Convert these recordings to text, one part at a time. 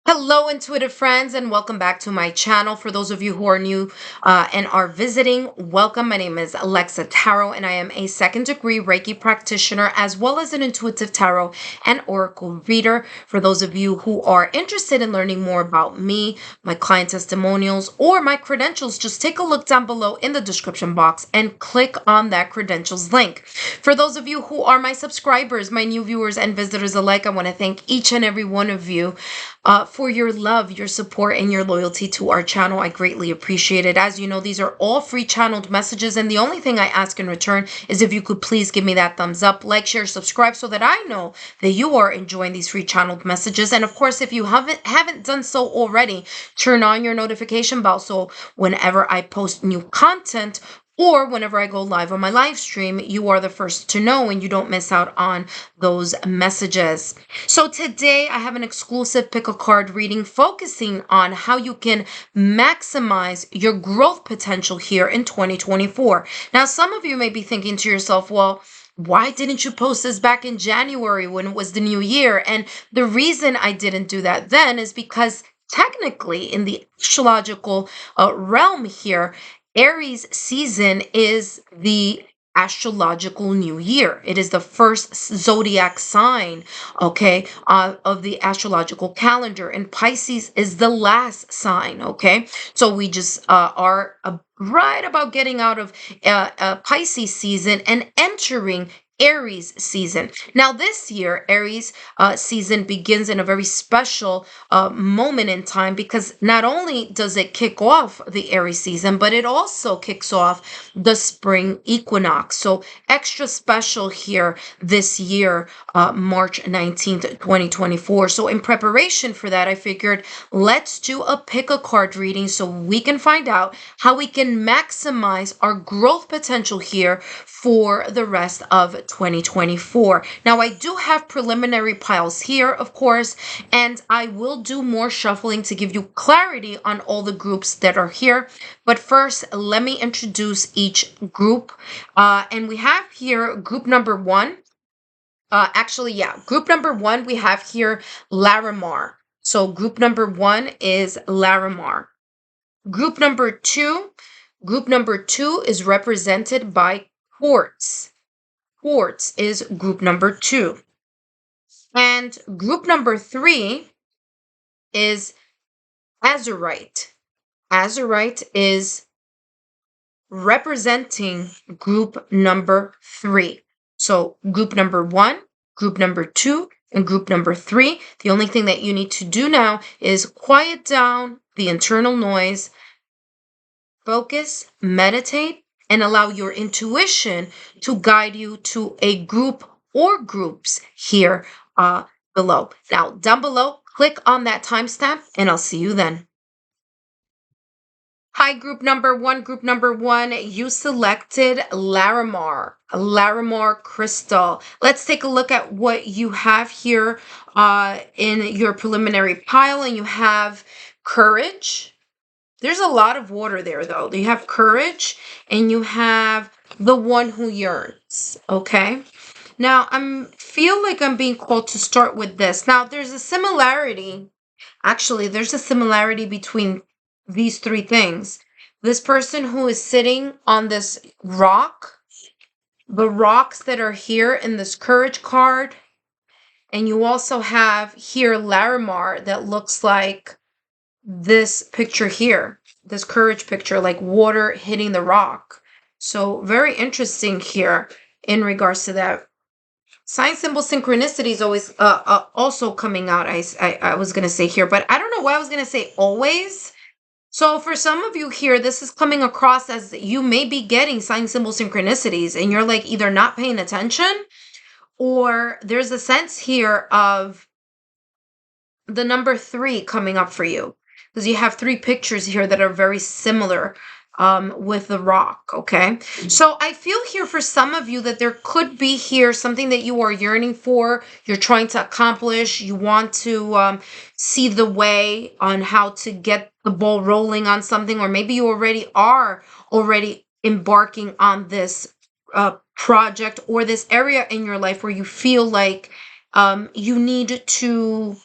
Hello, intuitive friends, and welcome back to my channel. For those of you who are new and are visiting, welcome. My name is Lexa Tarot, and I am a second-degree Reiki practitioner as well as an intuitive tarot and oracle reader. For those of you who are interested in learning more about me, my client testimonials, or my credentials, just take a look down below in the description box and click on that credentials link. For those of you who are my subscribers, my new viewers and visitors alike, I want to thank each and every one of you for your love, your support, and your loyalty to our channel. I greatly appreciate it. As you know, these are all free channeled messages, and the only thing I ask in return is if you could please give me that thumbs up, like, share, subscribe, so that I know that you are enjoying these free channeled messages. And of course, if you haven't done so already, turn on your notification bell so whenever I post new content or whenever I go live on my live stream, you are the first to know and you don't miss out on those messages. So today I have an exclusive pick a card reading focusing on how you can maximize your growth potential here in 2024. Now, some of you may be thinking to yourself, well, why didn't you post this back in January when it was the new year? And the reason I didn't do that then is because technically in the astrological realm here, Aries season is the astrological new year. It is the first zodiac sign, okay, of the astrological calendar. And Pisces is the last sign, okay? So we just are right about getting out of Pisces season and entering Aries season. Now, this year, Aries season begins in a very special moment in time because not only does it kick off the Aries season, but it also kicks off the spring equinox. So extra special here this year, March 19th, 2024. So in preparation for that, I figured let's do a pick a card reading so we can find out how we can maximize our growth potential here for the rest of 2024. Now, I do have preliminary piles here, of course, and I will do more shuffling to give you clarity on all the groups that are here. But first, let me introduce each group. And we have here group number one. Group number one, we have here LARIMAR. So group number one is LARIMAR. Group number two is represented by QUARTZ. QUARTZ is group number two. And group number three is AZURITE. AZURITE is representing group number three. So group number one, group number two, and group number three. The only thing that you need to do now is quiet down the internal noise, focus, meditate, and allow your intuition to guide you to a group or groups here below. Now, down below, click on that timestamp, and I'll see you then. Hi, group number one. Group number one, you selected LARIMAR crystal. Let's take a look at what you have here in your preliminary pile. And you have courage. There's a lot of water there, though. You have courage, and you have the one who yearns, okay? Now, I feel like I'm being called to start with this. Now, there's a similarity. Actually, there's a similarity between these three things. This person who is sitting on this rock, the rocks that are here in this courage card, and you also have here LARIMAR that looks like this picture here, this courage picture, like water hitting the rock. So very interesting here in regards to that. Sign symbol synchronicity is always also coming out. I was going to say here, but I don't know why I was going to say always. So for some of you here, this is coming across as you may be getting sign symbol synchronicities and you're like either not paying attention, or there's a sense here of the number three coming up for you, because you have three pictures here that are very similar with the rock, okay? So I feel here for some of you that there could be here something that you are yearning for, you're trying to accomplish, you want to see the way on how to get the ball rolling on something, or maybe you are already embarking on this project or this area in your life where you feel like you need to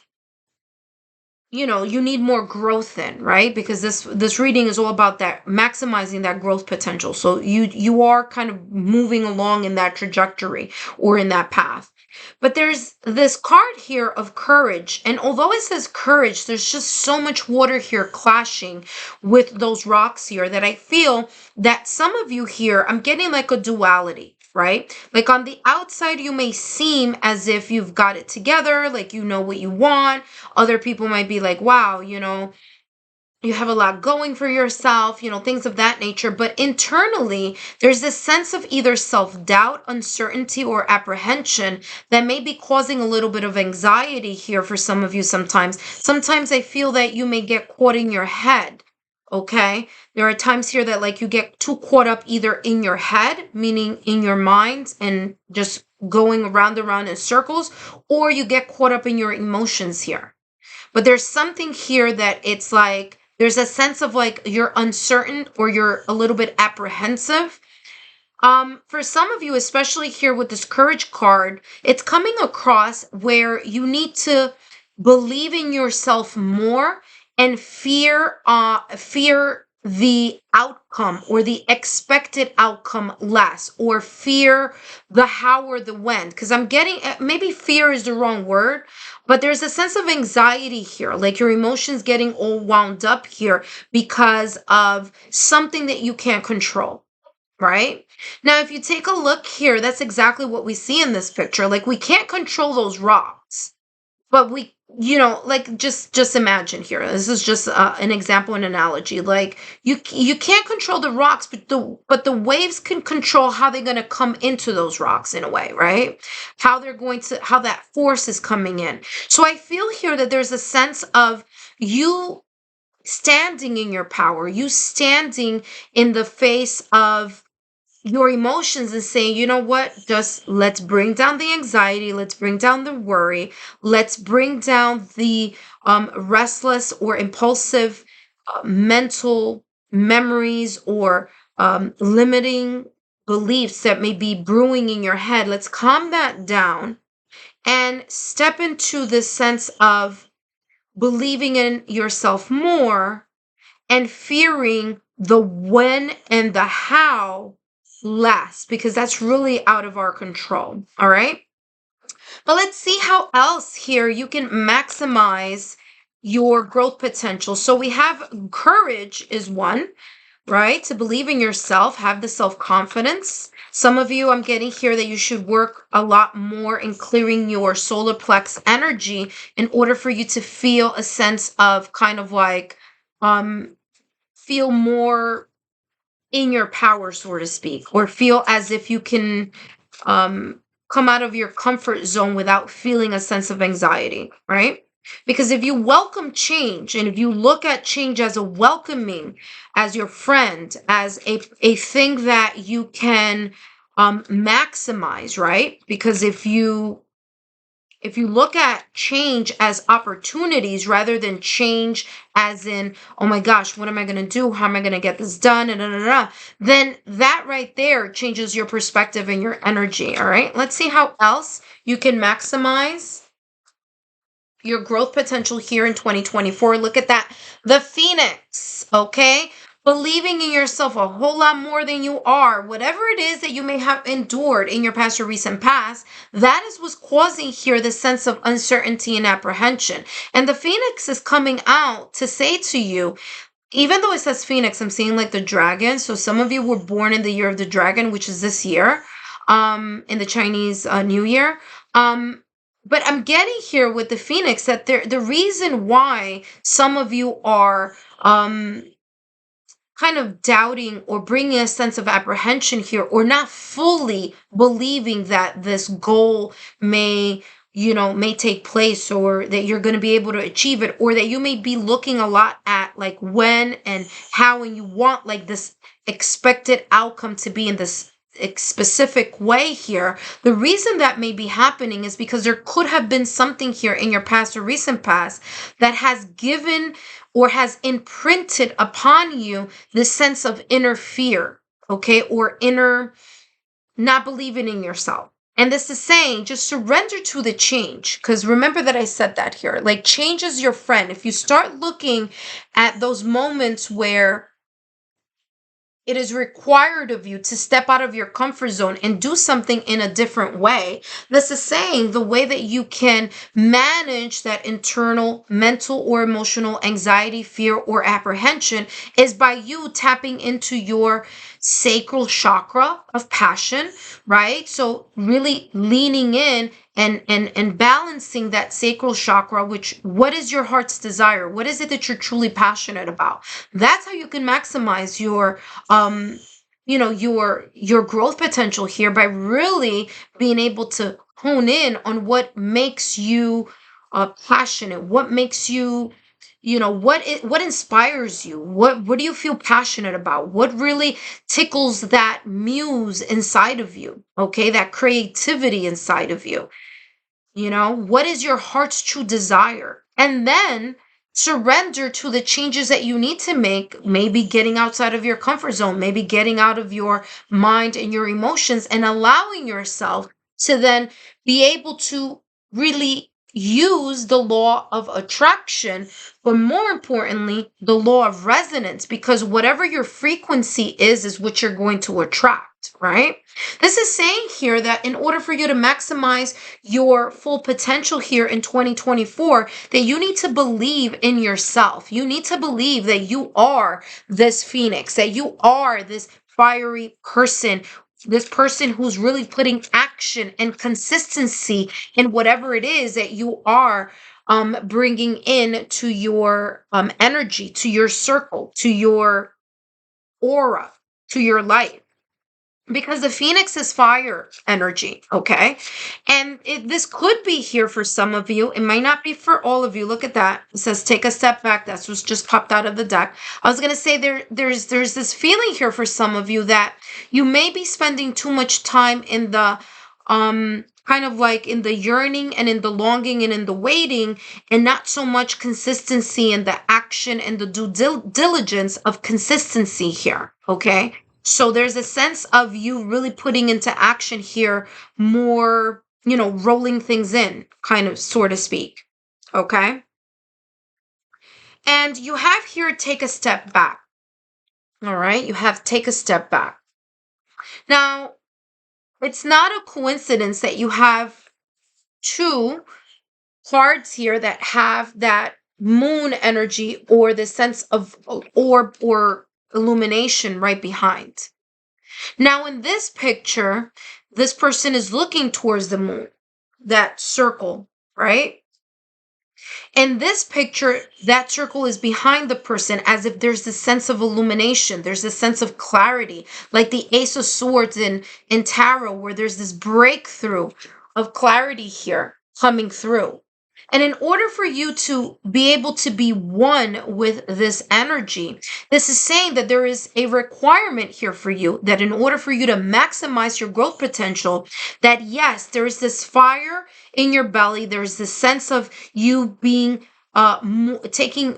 you need more growth in, right? Because this reading is all about that, maximizing that growth potential. So you are kind of moving along in that trajectory or in that path. But there's this card here of courage, and although it says courage, there's just so much water here clashing with those rocks here that I feel that some of you here, I'm getting like a duality, right? Like on the outside, you may seem as if you've got it together, like you know what you want. Other people might be like, wow, you have a lot going for yourself, things of that nature. But internally, there's this sense of either self-doubt, uncertainty, or apprehension that may be causing a little bit of anxiety here for some of you sometimes. Sometimes I feel that you may get caught in your head. Okay. There are times here that like you get too caught up either in your head, meaning in your mind and just going around and around in circles, or you get caught up in your emotions here. But there's something here that it's like there's a sense of like you're uncertain or you're a little bit apprehensive. For some of you, especially here with this courage card, it's coming across where you need to believe in yourself more and fear the outcome or the expected outcome less, or fear the how or the when. Because I'm getting, maybe fear is the wrong word, but there's a sense of anxiety here, like your emotions getting all wound up here because of something that you can't control. Right? Now, if you take a look here, that's exactly what we see in this picture. Like we can't control those rocks, but we, like just imagine here. This is just an example, an analogy. Like you can't control the rocks, but the waves can control how they're going to come into those rocks in a way, right? How that force is coming in. So I feel here that there's a sense of you standing in your power, you standing in the face of your emotions and saying, you know what, just let's bring down the anxiety, let's bring down the worry, let's bring down the restless or impulsive mental memories or limiting beliefs that may be brewing in your head. Let's calm that down and step into this sense of believing in yourself more and fearing the when and the how less, because that's really out of our control. All right. But let's see how else here you can maximize your growth potential. So we have courage is one, right? To believe in yourself, have the self-confidence. Some of you, I'm getting here that you should work a lot more in clearing your solar plex energy in order for you to feel a sense of kind of like, feel more in your power, so to speak, or feel as if you can come out of your comfort zone without feeling a sense of anxiety, right? Because if you welcome change and if you look at change as a welcoming, as your friend, as a thing that you can maximize, right? Because if you look at change as opportunities rather than change as in, oh my gosh, what am I going to do? How am I going to get this done? Then that right there changes your perspective and your energy. All right. Let's see how else you can maximize your growth potential here in 2024. Look at that. The Phoenix. Okay. Believing in yourself a whole lot more than you are, whatever it is that you may have endured in your past or recent past, that is what's causing here the sense of uncertainty and apprehension. And the Phoenix is coming out to say to you, even though it says Phoenix, I'm seeing like the dragon. So some of you were born in the year of the dragon, which is this year, in the Chinese New Year. But I'm getting here with the Phoenix that the reason why some of you are kind of doubting or bringing a sense of apprehension here, or not fully believing that this goal may take place, or that you're going to be able to achieve it, or that you may be looking a lot at like when and how, and you want like this expected outcome to be in this specific way here. The reason that may be happening is because there could have been something here in your past or recent past that has given or has imprinted upon you this sense of inner fear, okay, or inner not believing in yourself. And this is saying just surrender to the change. Because remember that I said that here. Like, change is your friend. If you start looking at those moments where it is required of you to step out of your comfort zone and do something in a different way. This is saying the way that you can manage that internal mental or emotional anxiety, fear, or apprehension is by you tapping into your sacral chakra of passion, right? So really leaning in and balancing that sacral chakra, which what is your heart's desire? What is it that you're truly passionate about? That's how you can maximize um your growth potential here, by really being able to hone in on what makes you passionate, what makes you, what inspires you, what do you feel passionate about, what really tickles that muse inside of you, okay, that creativity inside of you. What is your heart's true desire? And then surrender to the changes that you need to make, maybe getting outside of your comfort zone, maybe getting out of your mind and your emotions, and allowing yourself to then be able to really use the law of attraction, but more importantly, the law of resonance, because whatever your frequency is what you're going to attract, right? This is saying here that in order for you to maximize your full potential here in 2024, that you need to believe in yourself. You need to believe that you are this phoenix, that you are this fiery person, this person who's really putting action and consistency in whatever it is that you are bringing in to your energy, to your circle, to your aura, to your life, because the phoenix is fire energy, okay? And this could be here for some of you. It might not be for all of you. Look at that. It says take a step back. That's what's just popped out of the deck. I was going to say there's this feeling here for some of you that you may be spending too much time in the kind of like in the yearning and in the longing and in the waiting, and not so much consistency and the action and the diligence of consistency here, okay? So there's a sense of you really putting into action here more, rolling things in, kind of, so to speak. Okay. And you have here take a step back. All right. You have take a step back. Now, it's not a coincidence that you have two cards here that have that moon energy or the sense of orb or illumination right behind. Now, in this picture, this person is looking towards the moon, that circle, right? In this picture, that circle is behind the person, as if there's this sense of illumination. There's this sense of clarity, like the Ace of Swords in tarot, where there's this breakthrough of clarity here coming through. And in order for you to be able to be one with this energy, this is saying that there is a requirement here for you, that in order for you to maximize your growth potential, that yes, there is this fire in your belly. There's this sense of you being taking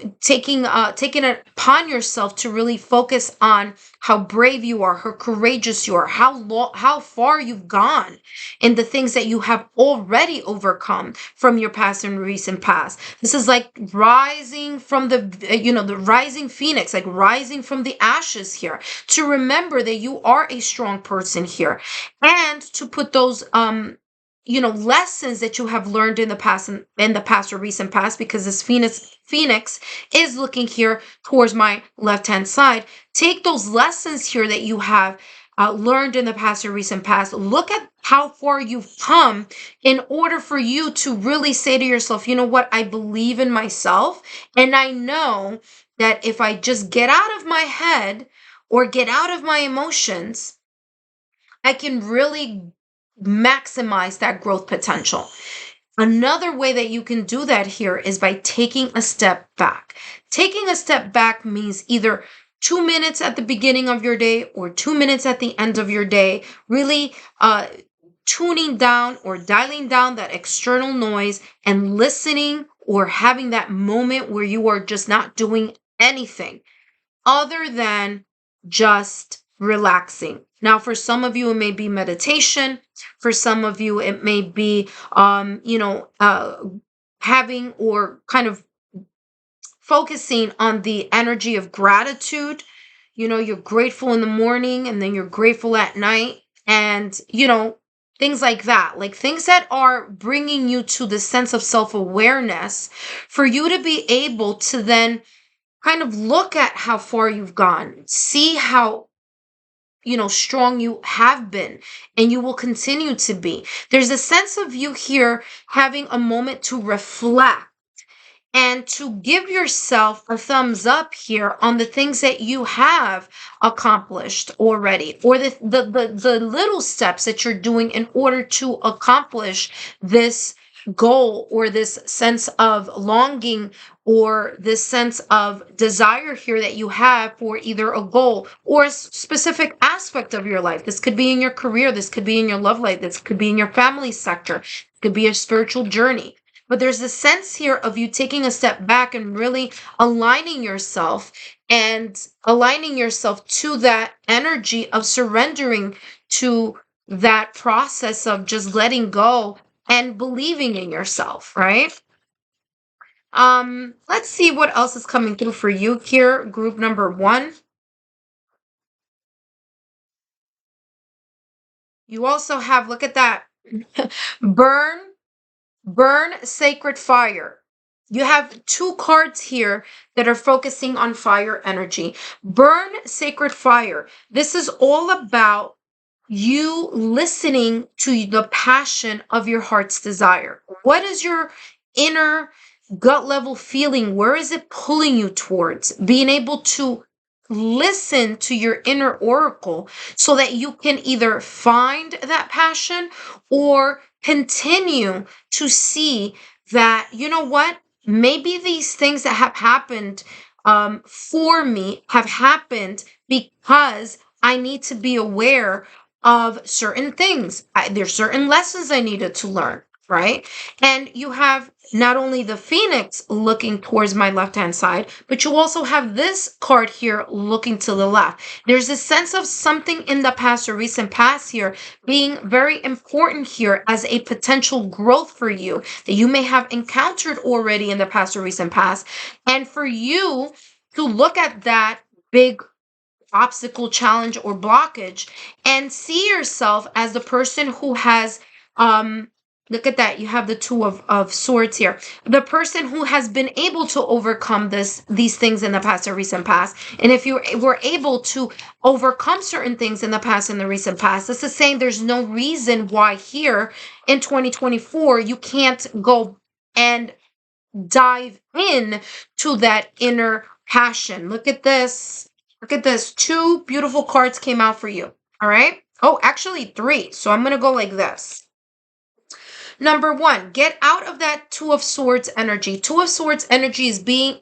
it upon yourself to really focus on how brave you are, how courageous you are, how far you've gone in the things that you have already overcome from your past and recent past. This is like rising from the rising phoenix, like rising from the ashes here, to remember that you are a strong person here, and to put those lessons that you have learned in the past or recent past, because this phoenix is looking here towards my left hand side. Take those lessons here that you have learned in the past or recent past. Look at how far you've come in order for you to really say to yourself, you know what, I believe in myself, and I know that if I just get out of my head or get out of my emotions, I can really maximize that growth potential. Another way that you can do that here is by taking a step back. Taking a step back means either 2 minutes at the beginning of your day or 2 minutes at the end of your day, really tuning down or dialing down that external noise and listening, or having that moment where you are just not doing anything other than just relaxing, Now, for some of you, it may be meditation. For some of you, it may be, having or kind of focusing on the energy of gratitude. You're grateful in the morning and then you're grateful at night, and things like that, like things that are bringing you to the sense of self-awareness, for you to be able to then kind of look at how far you've gone, see how strong you have been, and you will continue to be. There's a sense of you here having a moment to reflect and to give yourself a thumbs up here on the things that you have accomplished already, or the little steps that you're doing in order to accomplish this goal, or this sense of longing, or this sense of desire here that you have for either a goal or a specific aspect of your life. This could be in your career, this could be in your love life, this could be in your family sector, it could be a spiritual journey. But there's a sense here of you taking a step back and really aligning yourself to that energy of surrendering to that process of just letting go and believing in yourself, right? Let's see what else is coming through for you here, group number 1. You also have, look at that, burn sacred fire. You have 2 cards here that are focusing on fire energy. Burn sacred fire. This is all about you listening to the passion of your heart's desire. What is your inner gut level feeling? Where is it pulling you towards? Being able to listen to your inner oracle so that you can either find that passion or continue to see that, maybe these things that have happened for me have happened because I need to be aware of certain things. There's certain lessons I needed to learn, right? And you have not only the Phoenix looking towards my left-hand side, but you also have this card here looking to the left. There's a sense of something in the past or recent past here being very important here as a potential growth for you that you may have encountered already in the past or recent past. And for you to look at that big obstacle, challenge, or blockage and see yourself as the person who has look at that, you have the 2 of swords here, the person who has been able to overcome these things in the past or recent past. And if you were able to overcome certain things in the past and the recent past, this is saying there's no reason why here in 2024 you can't go and dive in to that inner passion. Look at this. 2 beautiful cards came out for you. All right. Oh, actually 3. So I'm going to go like this. Number 1, get out of that 2 of Swords energy. 2 of Swords energy is being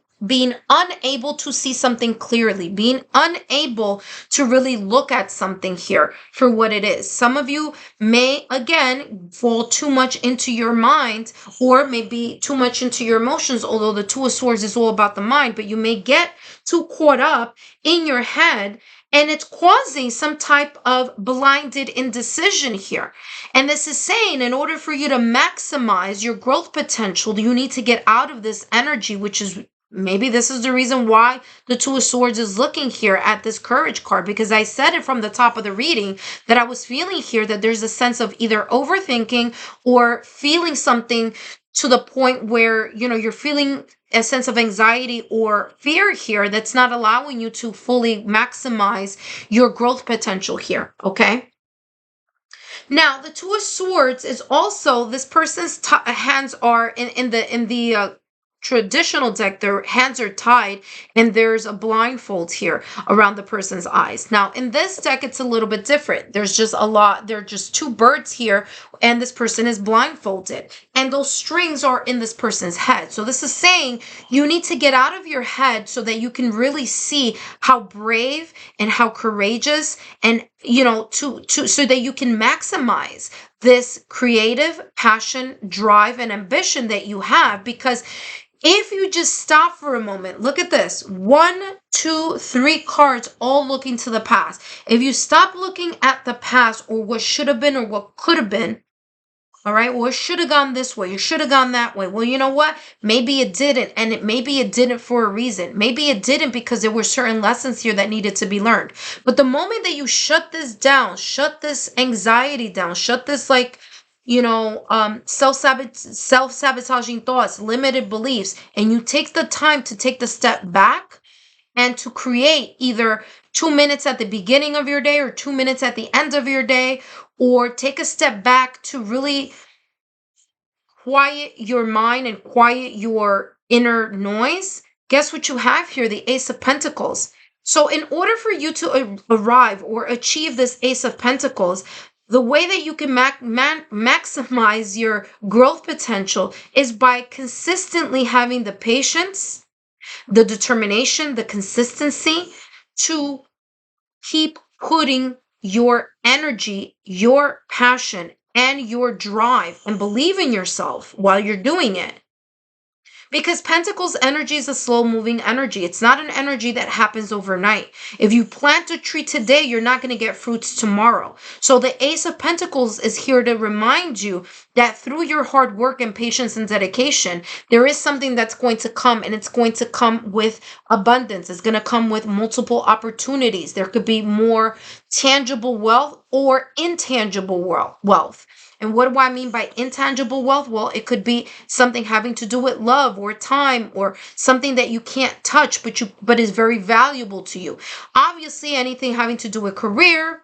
unable to see something clearly, being unable to really look at something here for what it is. Some of you may, again, fall too much into your mind, or maybe too much into your emotions, although the 2 of Swords is all about the mind, but you may get too caught up in your head, and it's causing some type of blinded indecision here. And this is saying, in order for you to maximize your growth potential, you need to get out of this energy, which is maybe this is the reason why the 2 of Swords is looking here at this courage card, because I said it from the top of the reading that I was feeling here that there's a sense of either overthinking or feeling something to the point where, you're feeling a sense of anxiety or fear here that's not allowing you to fully maximize your growth potential here, okay? Now, the 2 of Swords is also, this person's hands are in the traditional deck, their hands are tied and there's a blindfold here around the person's eyes. Now, in this deck, it's a little bit different. There are just 2 birds here and this person is blindfolded. And those strings are in this person's head. So this is saying you need to get out of your head so that you can really see how brave and how courageous and, so that you can maximize this creative passion, drive, and ambition that you have. Because if you just stop for a moment, look at this. 1, 2, 3 cards all looking to the past. If you stop looking at the past or what should have been or what could have been, all right, well, it should have gone this way. It should have gone that way. Well, you know what? Maybe it didn't. And maybe it didn't for a reason. Maybe it didn't because there were certain lessons here that needed to be learned. But the moment that you shut this down, shut this anxiety down, shut this self-sabotaging thoughts, limited beliefs, and you take the time to take the step back and to create either 2 minutes at the beginning of your day or 2 minutes at the end of your day, or take a step back to really quiet your mind and quiet your inner noise, guess what you have here? The Ace of Pentacles. So in order for you to arrive or achieve this Ace of Pentacles, the way that you can maximize your growth potential is by consistently having the patience, the determination, the consistency to keep putting your energy, your passion, and your drive and believe in yourself while you're doing it. Because Pentacles energy is a slow moving energy. It's not an energy that happens overnight. If you plant a tree today, you're not going to get fruits tomorrow. So the Ace of Pentacles is here to remind you that through your hard work and patience and dedication, there is something that's going to come, and it's going to come with abundance. It's going to come with multiple opportunities. There could be more tangible wealth or intangible wealth. And what do I mean by intangible wealth? Well, it could be something having to do with love or time or something that you can't touch, but is very valuable to you. Obviously, anything having to do with career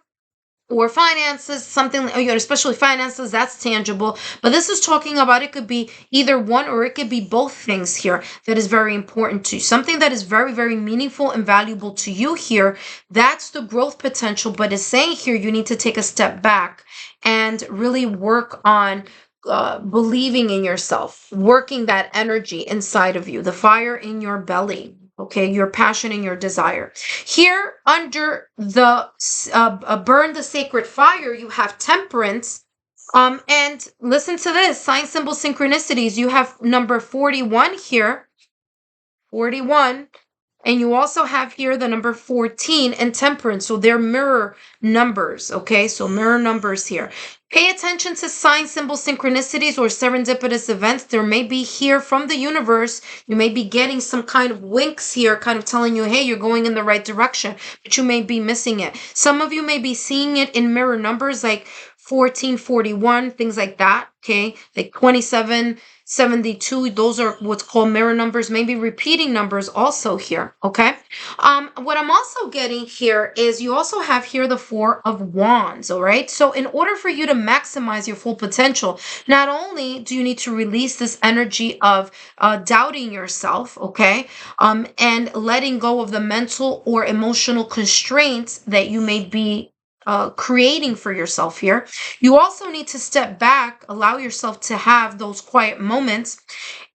or finances, something, especially finances, that's tangible. But this is talking about, it could be either one or it could be both things here that is very important to you. Something that is very, very meaningful and valuable to you here. That's the growth potential. But it's saying here you need to take a step back and really work on believing in yourself, working that energy inside of you, the fire in your belly. Okay, your passion and your desire. Here under the burn the sacred fire, you have temperance. And listen to this, sign, symbol, synchronicities. You have number 41 here, 41. And you also have here the number 14 and temperance. So they're mirror numbers. Okay, so mirror numbers here. Pay attention to sign, symbol, synchronicities or serendipitous events. There may be here from the universe. You may be getting some kind of winks here, kind of telling you, hey, you're going in the right direction, but you may be missing it. Some of you may be seeing it in mirror numbers like 1441, things like that. Okay, like 2772. Those are what's called mirror numbers, maybe repeating numbers also here. Okay. What I'm also getting here is you also have here the 4 of Wands. All right. So in order for you to maximize your full potential, not only do you need to release this energy of doubting yourself, okay, and letting go of the mental or emotional constraints that you may be creating for yourself here. You also need to step back, allow yourself to have those quiet moments,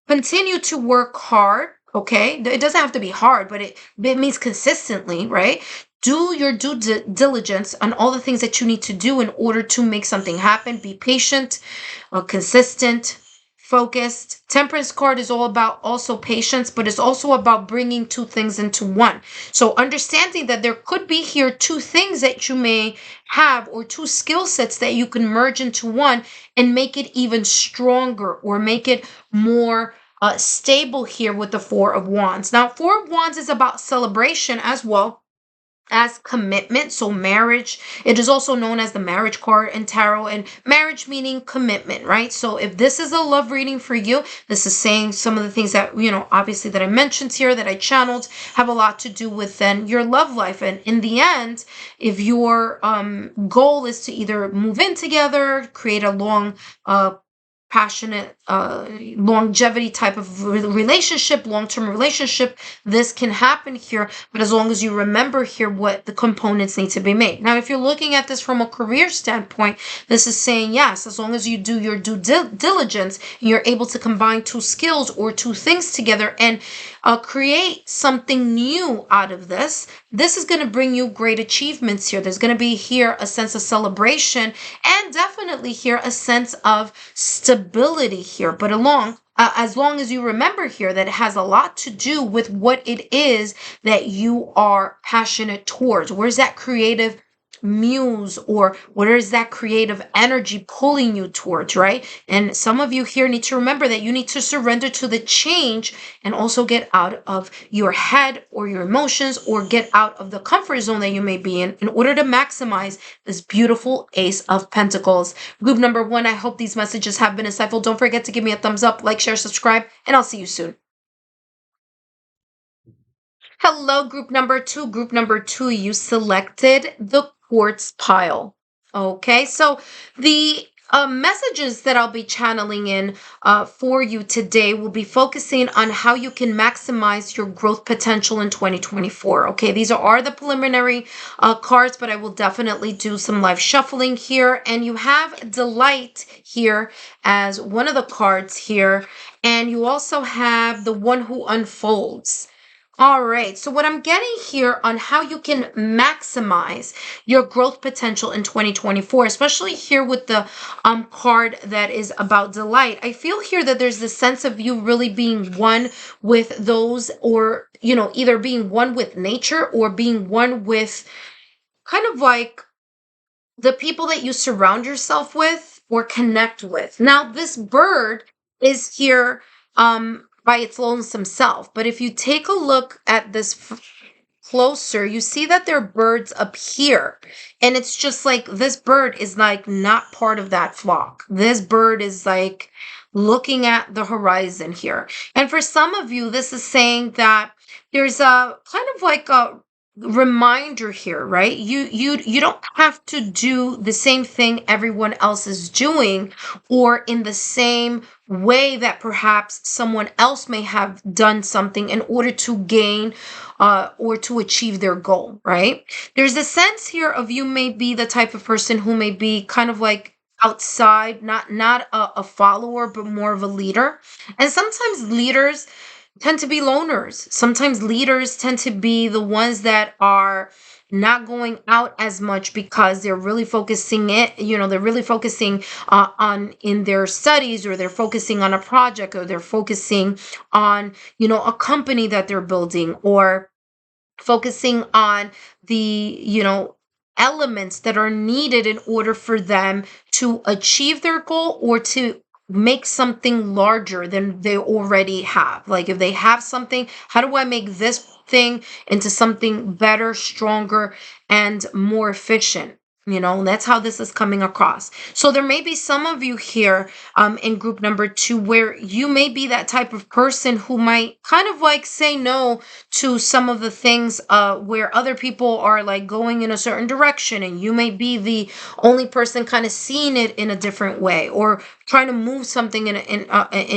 continue to work hard. Okay, it doesn't have to be hard, but it means consistently, right? Do your due diligence on all the things that you need to do in order to make something happen. Be patient, consistent, focused. Temperance card is all about also patience, but it's also about bringing two things into one. So understanding that there could be here two things that you may have, or two skill sets that you can merge into one and make it even stronger, or make it more stable here with the 4 of Wands. Now, 4 of Wands is about celebration as well as commitment. So marriage, it is also known as the marriage card in tarot, and marriage meaning commitment, right? So if this is a love reading for you, this is saying some of the things that, obviously that I mentioned here, that I channeled, have a lot to do with then your love life. And in the end, if your goal is to either move in together, create a long passionate longevity type of relationship, long-term relationship, this can happen here. But as long as you remember here what the components need to be made. Now, if you're looking at this from a career standpoint, this is saying yes, as long as you do your due diligence and you're able to combine two skills or two things together and create something new out of this, this is going to bring you great achievements here. There's going to be here a sense of celebration, and definitely here a sense of stability here. But along as long as you remember here that it has a lot to do with what it is that you are passionate towards. Where's that creative muse, or where is that creative energy pulling you towards, right? And some of you here need to remember that you need to surrender to the change and also get out of your head or your emotions, or get out of the comfort zone that you may be in order to maximize this beautiful Ace of Pentacles. Group number 1, I hope these messages have been insightful. Don't forget to give me a thumbs up, like, share, subscribe, and I'll see you soon. Hello, group number 2. Group number 2, you selected the quartz pile. Okay, so the messages that I'll be channeling in for you today will be focusing on how you can maximize your growth potential in 2024. Okay, these are the preliminary cards, but I will definitely do some live shuffling here. And you have Delight here as one of the cards here. And you also have the One Who Unfolds. All right, so what I'm getting here on how you can maximize your growth potential in 2024, especially here with the card that is about delight, I feel here that there's this sense of you really being one with those, or, either being one with nature or being one with kind of like the people that you surround yourself with or connect with. Now, this bird is here by its lonesome self, but if you take a look at this closer, you see that there are birds up here, and it's just like this bird is like not part of that flock. This bird is like looking at the horizon here, and for some of you, this is saying that there's a kind of like a reminder here, right? You don't have to do the same thing everyone else is doing, or in the same way that perhaps someone else may have done something in order to gain or to achieve their goal, right? There's a sense here of you may be the type of person who may be kind of like outside, not a follower, but more of a leader. And sometimes leaders tend to be loners. Sometimes leaders tend to be the ones that are not going out as much because they're really focusing they're really focusing on in their studies, or they're focusing on a project, or they're focusing on, a company that they're building, or focusing on the, elements that are needed in order for them to achieve their goal, or to make something larger than they already have. Like if they have something, how do I make this thing into something better, stronger, and more efficient? That's how this is coming across. So there may be some of you here in group number 2 where you may be that type of person who might kind of like say no to some of the things where other people are like going in a certain direction, and you may be the only person kind of seeing it in a different way, or trying to move something in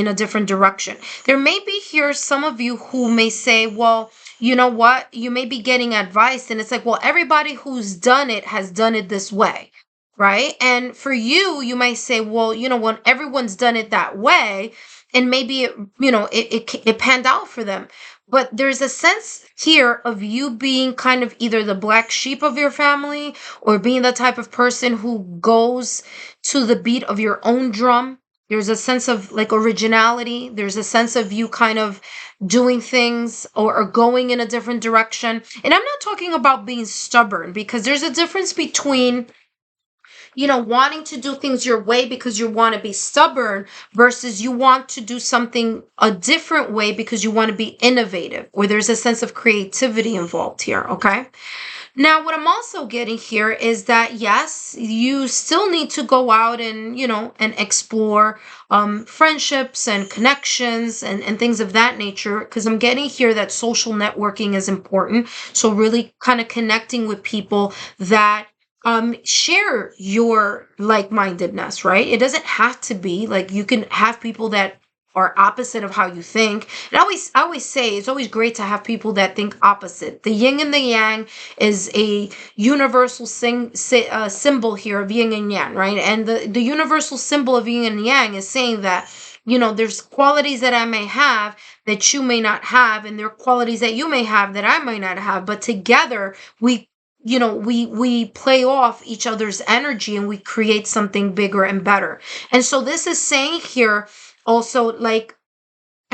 a different direction. There may be here some of you who may say, well, you know what? You may be getting advice, and it's like, well, everybody who's done it has done it this way, right? And for you, you might say, well, when everyone's done it that way, and maybe it panned out for them. But there's a sense here of you being kind of either the black sheep of your family, or being the type of person who goes to the beat of your own drum. There's a sense of like originality. There's a sense of you kind of doing things, or going in a different direction. And I'm not talking about being stubborn, because there's a difference between, wanting to do things your way because you want to be stubborn, versus you want to do something a different way because you want to be innovative, or there's a sense of creativity involved here, okay? Now, what I'm also getting here is that, yes, you still need to go out and, and explore friendships and connections and things of that nature, because I'm getting here that social networking is important. So really kind of connecting with people that share your like-mindedness, right? It doesn't have to be like, you can have people that are opposite of how you think. And I always say it's always great to have people that think opposite. The yin and the yang is a universal symbol here of yin and yang, right? And the universal symbol of yin and yang is saying that, there's qualities that I may have that you may not have, and there are qualities that you may have that I might not have, but together we play off each other's energy, and we create something bigger and better. And so this is saying here also, like,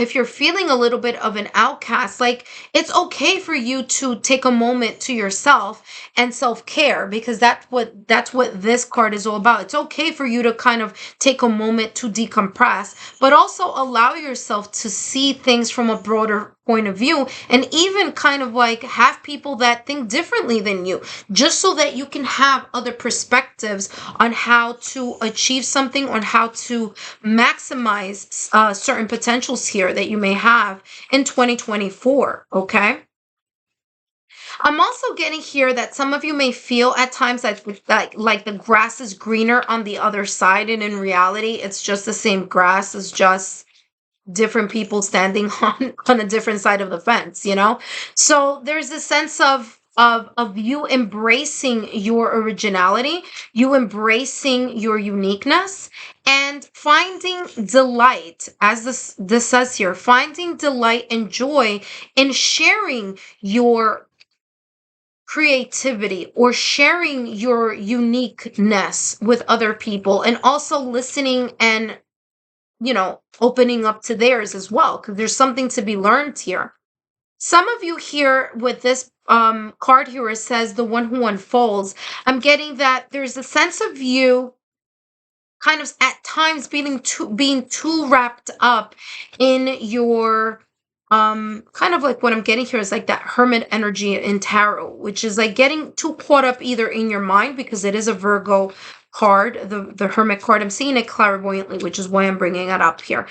if you're feeling a little bit of an outcast, like it's okay for you to take a moment to yourself and self-care, because that's what this card is all about. It's okay for you to kind of take a moment to decompress, but also allow yourself to see things from a broader point of view, and even kind of like have people that think differently than you, just so that you can have other perspectives on how to achieve something, on how to maximize certain potentials here that you may have in 2024. Okay. I'm also getting here that some of you may feel at times that like the grass is greener on the other side, and in reality it's just the same grass. It's just different people standing on a different side of the fence, you know? So there's a sense of you embracing your originality, you embracing your uniqueness, and finding delight, as this says here, finding delight and joy in sharing your creativity or sharing your uniqueness with other people, and also listening and opening up to theirs as well, because there's something to be learned here. Some of you here with this card here, it says the one who unfolds. I'm getting that there's a sense of you kind of at times being too wrapped up in your kind of like what I'm getting here is like that hermit energy in tarot, which is like getting too caught up either in your mind, because it is a Virgo card, the hermit card. I'm seeing it clairvoyantly, which is why I'm bringing it up here.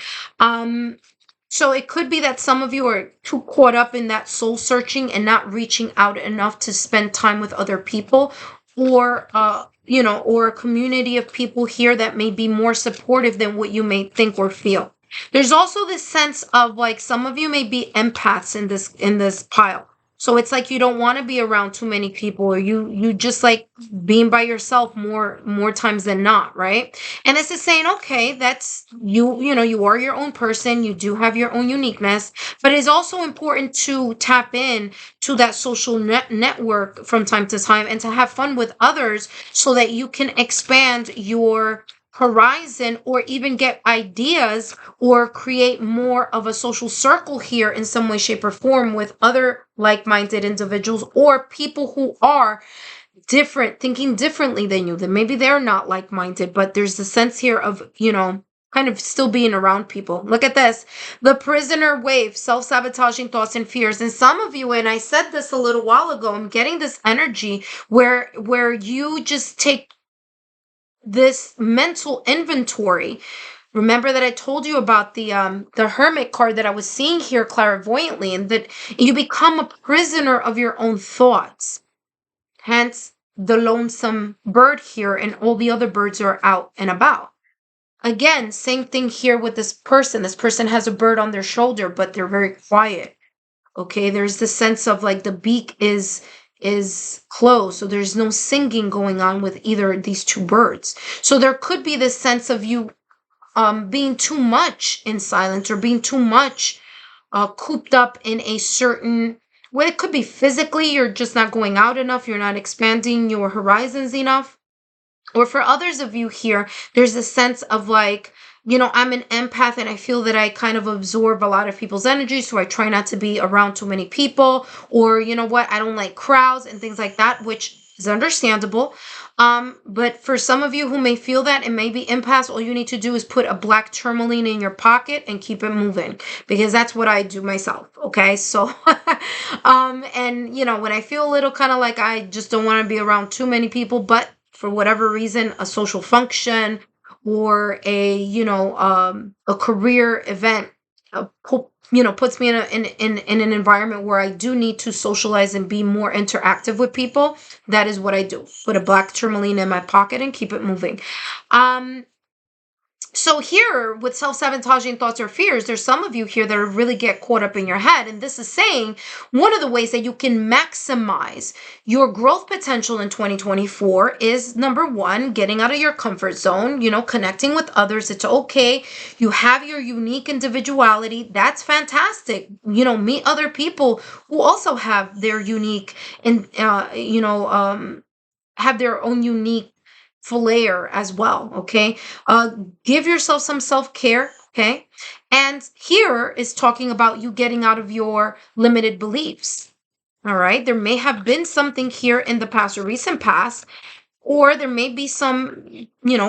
So it could be that some of you are too caught up in that soul searching and not reaching out enough to spend time with other people, or or a community of people here that may be more supportive than what you may think or feel. There's also this sense of like some of you may be empaths in this pile. So it's like you don't want to be around too many people, or you just like being by yourself more times than not, right? And this is saying, okay, that's you are your own person, you do have your own uniqueness, but it's also important to tap in to that social network from time to time, and to have fun with others, so that you can expand your horizon, or even get ideas, or create more of a social circle here in some way, shape, or form with other like-minded individuals, or people who are different, thinking differently than you. Then maybe they're not like-minded, but there's the sense here of, kind of still being around people. Look at this. The prisoner wave, self-sabotaging thoughts and fears. And some of you, and I said this a little while ago, I'm getting this energy where you just take this mental inventory. Remember that I told you about the hermit card that I was seeing here clairvoyantly, and that you become a prisoner of your own thoughts. Hence the lonesome bird here, and all the other birds are out and about. Again, same thing here with this person. This person has a bird on their shoulder, but they're very quiet. Okay, there's the sense of like the beak is closed, so there's no singing going on with either of these two birds. So there could be this sense of you being too much in silence, or being too much cooped up in a certain, well, it could be physically, you're just not going out enough, you're not expanding your horizons enough. Or for others of you here, there's a sense of like, I'm an empath, and I feel that I kind of absorb a lot of people's energy, so I try not to be around too many people, or you know what, I don't like crowds and things like that, which is understandable. But for some of you who may feel that and may be empaths, all you need to do is put a black tourmaline in your pocket and keep it moving, because that's what I do myself. Okay, so and when I feel a little kind of like I just don't want to be around too many people, but for whatever reason, a social function, or a career event, puts me in an environment where I do need to socialize and be more interactive with people. That is what I do. Put a black tourmaline in my pocket and keep it moving. So here with self-sabotaging thoughts or fears, there's some of you here that really get caught up in your head. And this is saying one of the ways that you can maximize your growth potential in 2024 is, number one, getting out of your comfort zone, connecting with others. It's okay. You have your unique individuality. That's fantastic. Meet other people who also have their unique and, have their own unique flair as well. Okay. Give yourself some self-care. Okay. And here is talking about you getting out of your limited beliefs. All right. There may have been something here in the past or recent past, or there may be some,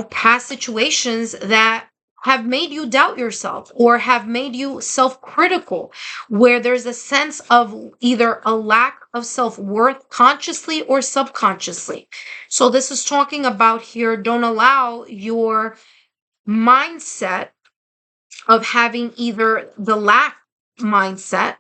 past situations that have made you doubt yourself or have made you self-critical, where there's a sense of either a lack of self-worth consciously or subconsciously. So this is talking about here, don't allow your mindset of having either the lack mindset,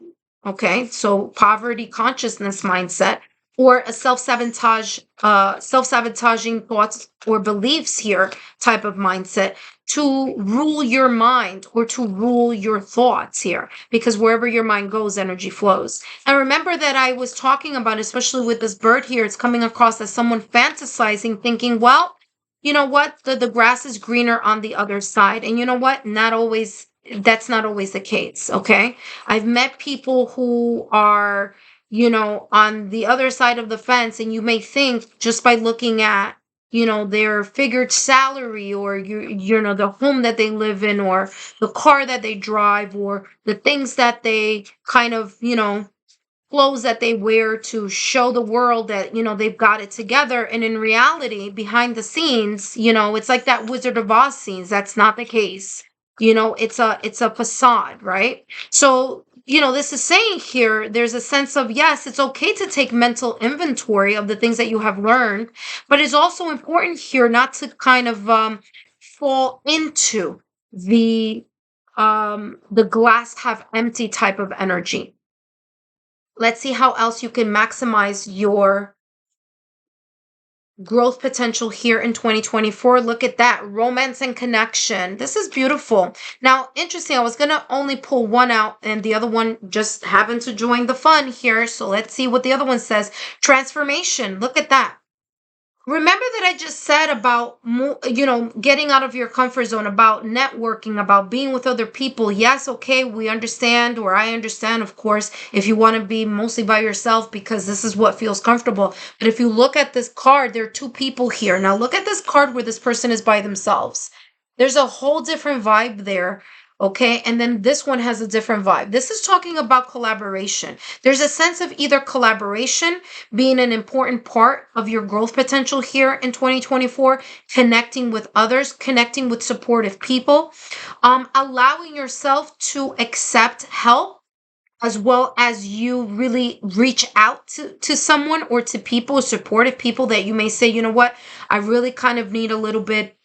okay, so poverty consciousness mindset, or a self-sabotaging thoughts or beliefs here type of mindset to rule your mind or to rule your thoughts here, because wherever your mind goes, energy flows. And remember that I was talking about, especially with this bird here, it's coming across as someone fantasizing, thinking, well, you know what, the grass is greener on the other side. And you know what, not always, that's not always the case. Okay, I've met people who are, on the other side of the fence, and you may think just by looking at, their figured salary, or the home that they live in, or the car that they drive, or the things that they kind of, clothes that they wear to show the world that, they've got it together. And in reality, behind the scenes, it's like that Wizard of Oz scenes. That's not the case. It's a facade, right? So, this is saying here, there's a sense of, yes, it's okay to take mental inventory of the things that you have learned, but it's also important here not to kind of fall into the glass half empty type of energy. Let's see how else you can maximize your growth potential here in 2024. Look at that, romance and connection. This is beautiful. Now, interesting, I was going to only pull one out and the other one just happened to join the fun here. So let's see what the other one says. Transformation. Look at that. Remember that I just said about, getting out of your comfort zone, about networking, about being with other people. Yes, okay, we understand, or I understand, of course, if you want to be mostly by yourself because this is what feels comfortable. But if you look at this card, there are two people here. Now look at this card where this person is by themselves. There's a whole different vibe there. Okay, and then this one has a different vibe. This is talking about collaboration. There's a sense of either collaboration being an important part of your growth potential here in 2024, connecting with others, connecting with supportive people, allowing yourself to accept help, as well as you really reach out to someone or to people, supportive people that you may say, you know what, I really kind of need a little bit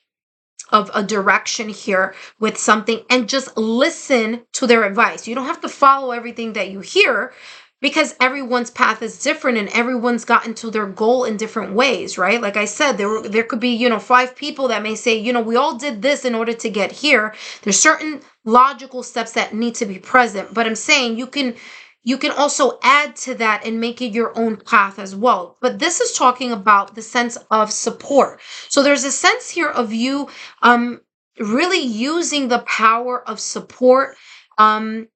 of a direction here with something, and just listen to their advice. You don't have to follow everything that you hear, because everyone's path is different and everyone's gotten to their goal in different ways, right? Like I said, there could be, 5 people that may say, we all did this in order to get here. There's certain logical steps that need to be present, but I'm saying you can also add to that and make it your own path as well. But this is talking about the sense of support. So there's a sense here of you really using the power of support, kind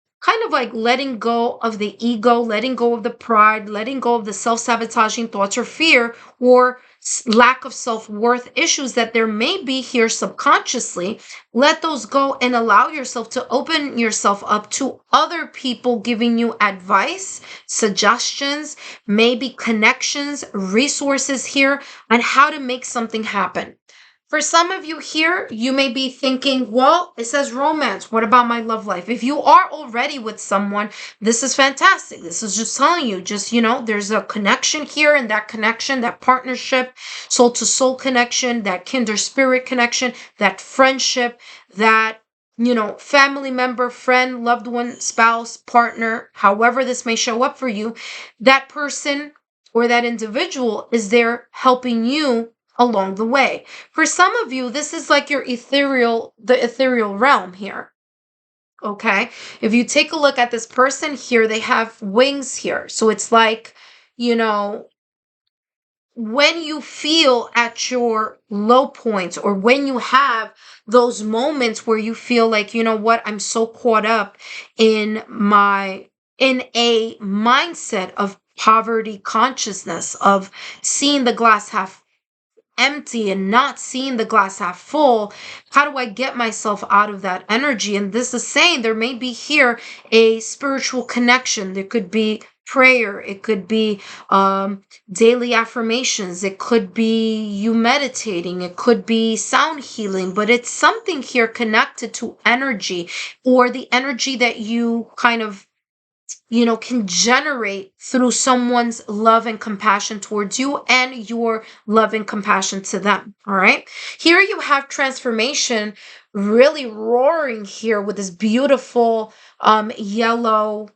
of like letting go of the ego, letting go of the pride, letting go of the self-sabotaging thoughts or fear, or lack of self-worth issues that there may be here subconsciously. Let those go and allow yourself to open yourself up to other people giving you advice, suggestions, maybe connections, resources here on how to make something happen. For some of you here, you may be thinking, well, it says romance. What about my love life? If you are already with someone, this is fantastic. This is just telling you, there's a connection here, and that connection, that partnership, soul to soul connection, that kindred spirit connection, that friendship, that, family member, friend, loved one, spouse, partner, however this may show up for you, that person or that individual is there helping you along the way. For some of you, this is like the ethereal realm here. Okay. If you take a look at this person here, they have wings here. So it's like, when you feel at your low points, or when you have those moments where you feel like, you know what, I'm so caught up in a mindset of poverty consciousness, of seeing the glass half empty and not seeing the glass half full, how do I get myself out of that energy? And this is saying there may be here a spiritual connection. There could be prayer. It could be daily affirmations. It could be you meditating. It could be sound healing, but it's something here connected to energy, or the energy that you kind of can generate through someone's love and compassion towards you and your love and compassion to them. All right. Here you have transformation really roaring here with this beautiful yellow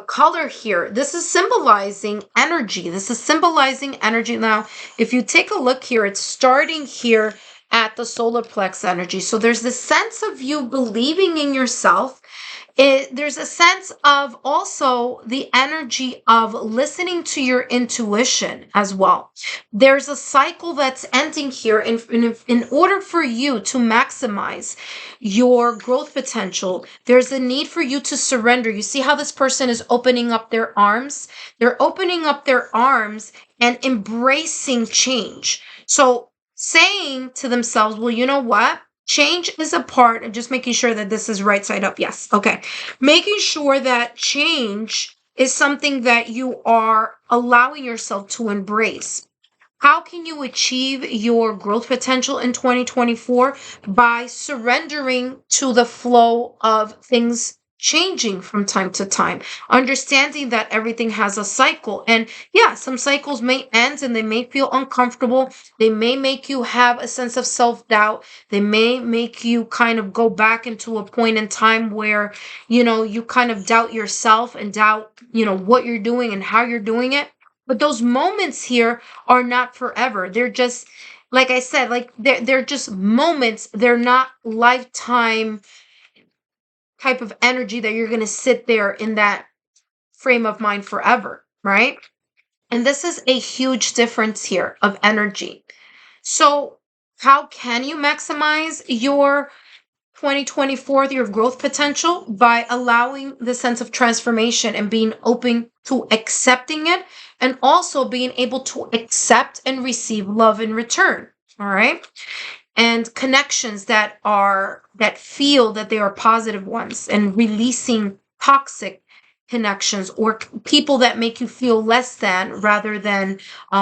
color here. This is symbolizing energy. This is symbolizing energy. Now, if you take a look here, it's starting here at the solar plex energy. So there's this sense of you believing in yourself. There's a sense of also the energy of listening to your intuition as well. There's a cycle that's ending here. In order for you to maximize your growth potential, there's a need for you to surrender. You see how this person is opening up their arms? They're opening up their arms and embracing change. So saying to themselves, well, you know what? Change is a part of just making sure that this is right side up. Yes. Okay. Making sure that change is something that you are allowing yourself to embrace. How can you achieve your growth potential in 2024? By surrendering to the flow of things changing from time to time, understanding that everything has a cycle. And yeah, some cycles may end and they may feel uncomfortable. They may make you have a sense of self-doubt. They may make you kind of go back into a point in time where, you kind of doubt yourself and doubt, what you're doing and how you're doing it. But those moments here are not forever. They're just, like I said, like they're just moments. They're not lifetime type of energy that you're going to sit there in that frame of mind forever, right? And this is a huge difference here of energy. So how can you maximize your 2024, your growth potential? By allowing the sense of transformation and being open to accepting it, and also being able to accept and receive love in return. All right. And connections that feel that they are positive ones, and releasing toxic connections or people that make you feel less than rather than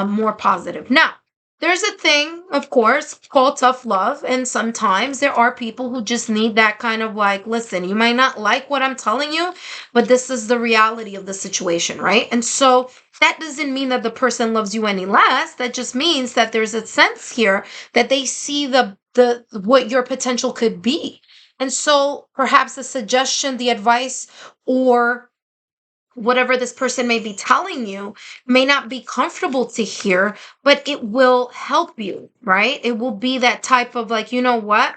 more positive. Now, there's a thing, of course, called tough love. And sometimes there are people who just need that kind of like, listen, you might not like what I'm telling you, but this is the reality of the situation, right? And so that doesn't mean that the person loves you any less. That just means that there's a sense here that they see the what your potential could be. And so perhaps the suggestion, the advice, or whatever this person may be telling you may not be comfortable to hear, but it will help you, right? It will be that type of like, you know what?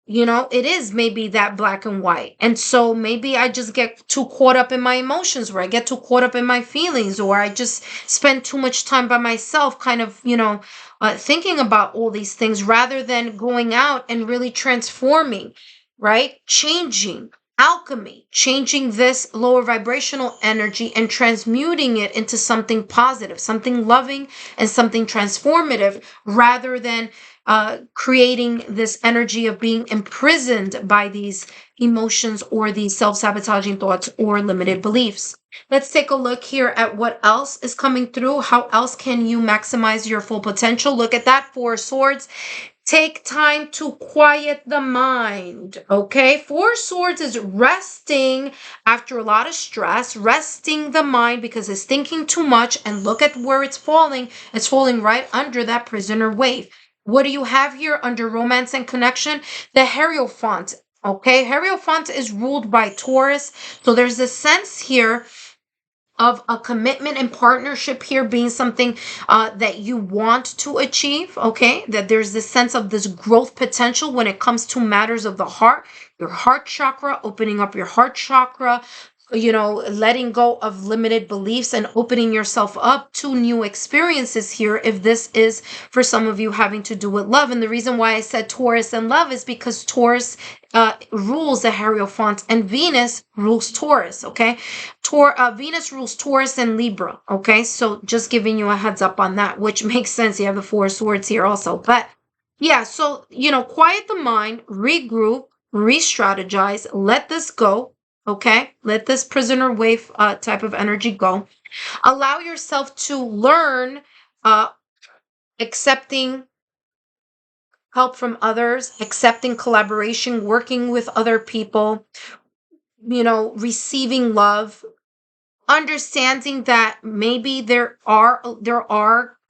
It is maybe that black and white. And so maybe I just get too caught up in my emotions, or I get too caught up in my feelings, or I just spend too much time by myself kind of, thinking about all these things rather than going out and really transforming, right? Changing, alchemy, changing this lower vibrational energy and transmuting it into something positive, something loving, and something transformative, rather than creating this energy of being imprisoned by these emotions or these self-sabotaging thoughts or limited beliefs. Let's take a look here at what else is coming through. How else can you maximize your full potential? Look at that, Four of Swords. Take time to quiet the mind, okay? Four of Swords is resting after a lot of stress, resting the mind because it's thinking too much, and look at where it's falling. It's falling right under that prisoner wave. What do you have here under romance and connection? The Hierophant, okay? Hierophant is ruled by Taurus. So there's a sense here of a commitment and partnership here being something that you want to achieve, okay? That there's this sense of this growth potential when it comes to matters of the heart, your heart chakra, opening up your heart chakra, letting go of limited beliefs and opening yourself up to new experiences here, if this is for some of you having to do with love. And the reason why I said Taurus and love is because Taurus rules the Hierophant and Venus rules Taurus, okay? Venus rules Taurus and Libra, okay? So just giving you a heads up on that, which makes sense. You have the Four of Swords here also. But yeah, so, quiet the mind, regroup, re-strategize, let this go. Okay, let this prisoner wave type of energy go. Allow yourself to learn accepting help from others, accepting collaboration, working with other people, receiving love, understanding that maybe there are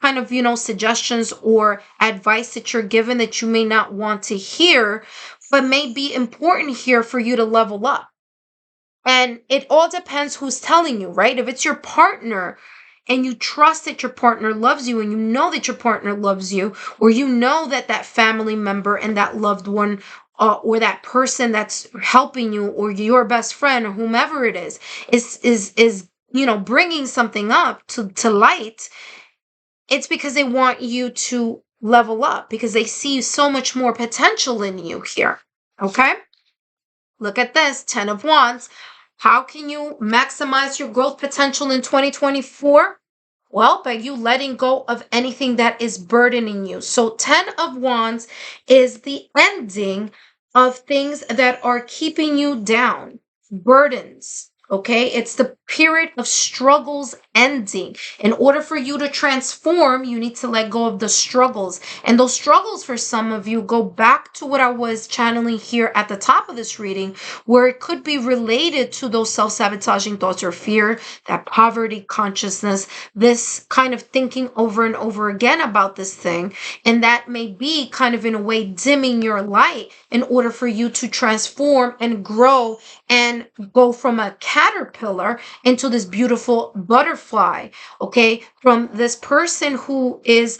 kind of, suggestions or advice that you're given that you may not want to hear, but may be important here for you to level up. And it all depends who's telling you, right? If it's your partner and you trust that your partner loves you and you know that your partner loves you, or you know that that family member and that loved one or that person that's helping you or your best friend or whomever it is bringing something up to light, it's because they want you to level up, because they see so much more potential in you here. Okay? Look at this, 10 of Wands. How can you maximize your growth potential in 2024? Well, by you letting go of anything that is burdening you. So 10 of Wands is the ending of things that are keeping you down, burdens. Okay, it's the period of struggles ending. In order for you to transform, you need to let go of the struggles. And those struggles for some of you go back to what I was channeling here at the top of this reading, where it could be related to those self-sabotaging thoughts or fear, that poverty consciousness, this kind of thinking over and over again about this thing. And that may be kind of in a way dimming your light in order for you to transform and grow and go from a caterpillar into this beautiful butterfly, okay? From this person who is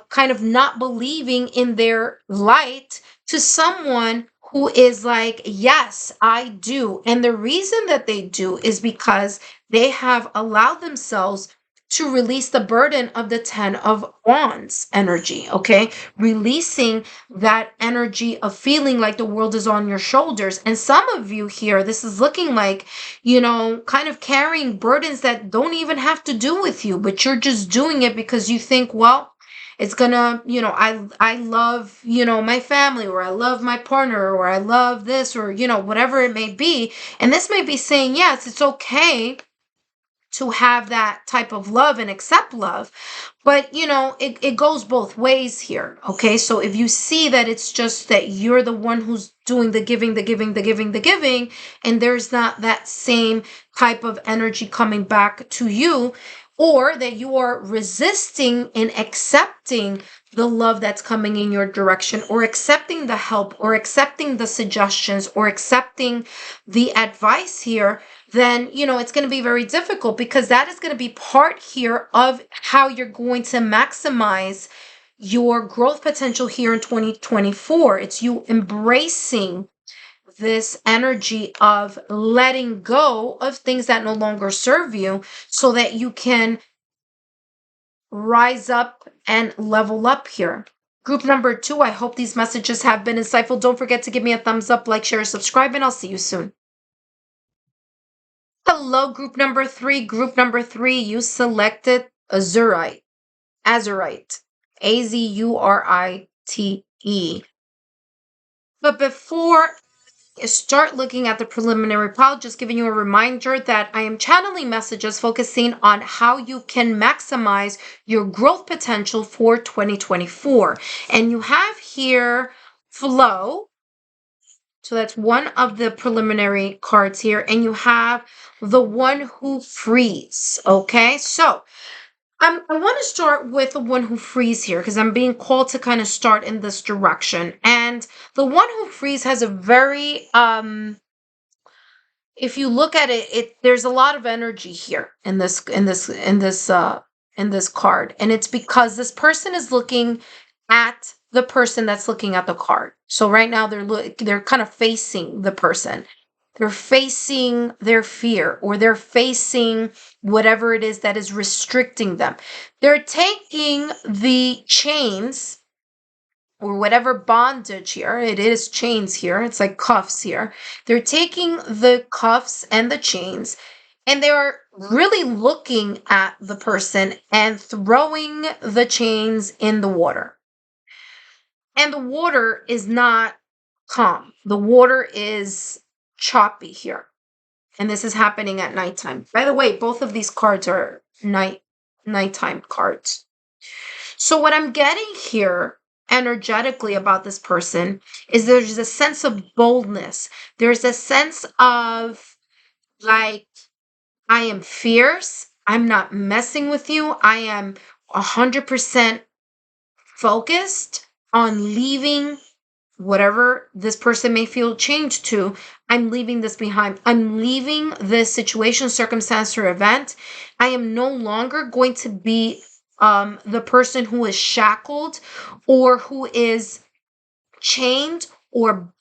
kind of not believing in their light to someone who is like, yes, I do. And the reason that they do is because they have allowed themselves to release the burden of the 10 of Wands energy, okay? Releasing that energy of feeling like the world is on your shoulders. And some of you here, this is looking like, kind of carrying burdens that don't even have to do with you, but you're just doing it because you think, well, it's gonna, I love, my family, or I love my partner, or I love this, or, whatever it may be. And this may be saying, yes, it's okay to have that type of love and accept love. But, it goes both ways here. Okay. So if you see that it's just that you're the one who's doing the giving, and there's not that same type of energy coming back to you, or that you are resisting and accepting the love that's coming in your direction, or accepting the help, or accepting the suggestions, or accepting the advice here, then, it's going to be very difficult, because that is going to be part here of how you're going to maximize your growth potential here in 2024. It's you embracing this energy of letting go of things that no longer serve you, so that you can rise up and level up here. Group number 2, I hope these messages have been insightful. Don't forget to give me a thumbs up, like, share, subscribe, and I'll see you soon. Hello, group number 3. Group number 3, you selected Azurite. Azurite. Azurite. But before start looking at the preliminary pile, just giving you a reminder that I am channeling messages focusing on how you can maximize your growth potential for 2024. And you have here flow. So that's one of the preliminary cards here. And you have the one who frees. Okay, so I want to start with the one who frees here, because I'm being called to kind of start in this direction. And the one who frees has a very, if you look at it, there's a lot of energy here in this card. And it's because this person is looking at the person that's looking at the card. So right now they're kind of facing the person. They're facing their fear, or they're facing whatever it is that is restricting them. They're taking the chains or whatever bondage here. It is chains here. It's like cuffs here. They're taking the cuffs and the chains, and they are really looking at the person and throwing the chains in the water. And the water is not calm. The water is choppy here. And this is happening at nighttime. By the way, both of these cards are nighttime cards. So what I'm getting here energetically about this person is there's a sense of boldness. There's a sense of like, I am fierce. I'm not messing with you. I am 100% focused on leaving whatever this person may feel changed to. I'm leaving this behind. I'm leaving this situation, circumstance, or event. I am no longer going to be the person who is shackled or who is chained or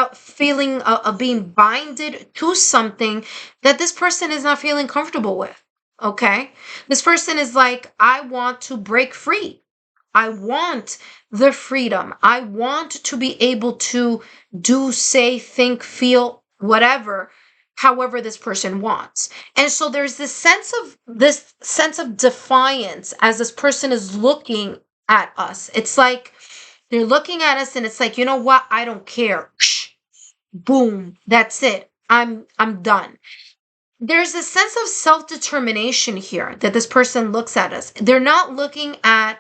feeling of being binded to something that this person is not feeling comfortable with. Okay? This person is like, I want to break free. I want the freedom. I want to be able to do, say, think, feel, whatever, however this person wants. And so there's this sense of defiance as this person is looking at us. It's like they're looking at us and it's like, you know what? I don't care. Boom. That's it. I'm done. There's a sense of self-determination here that this person looks at us. They're not looking at,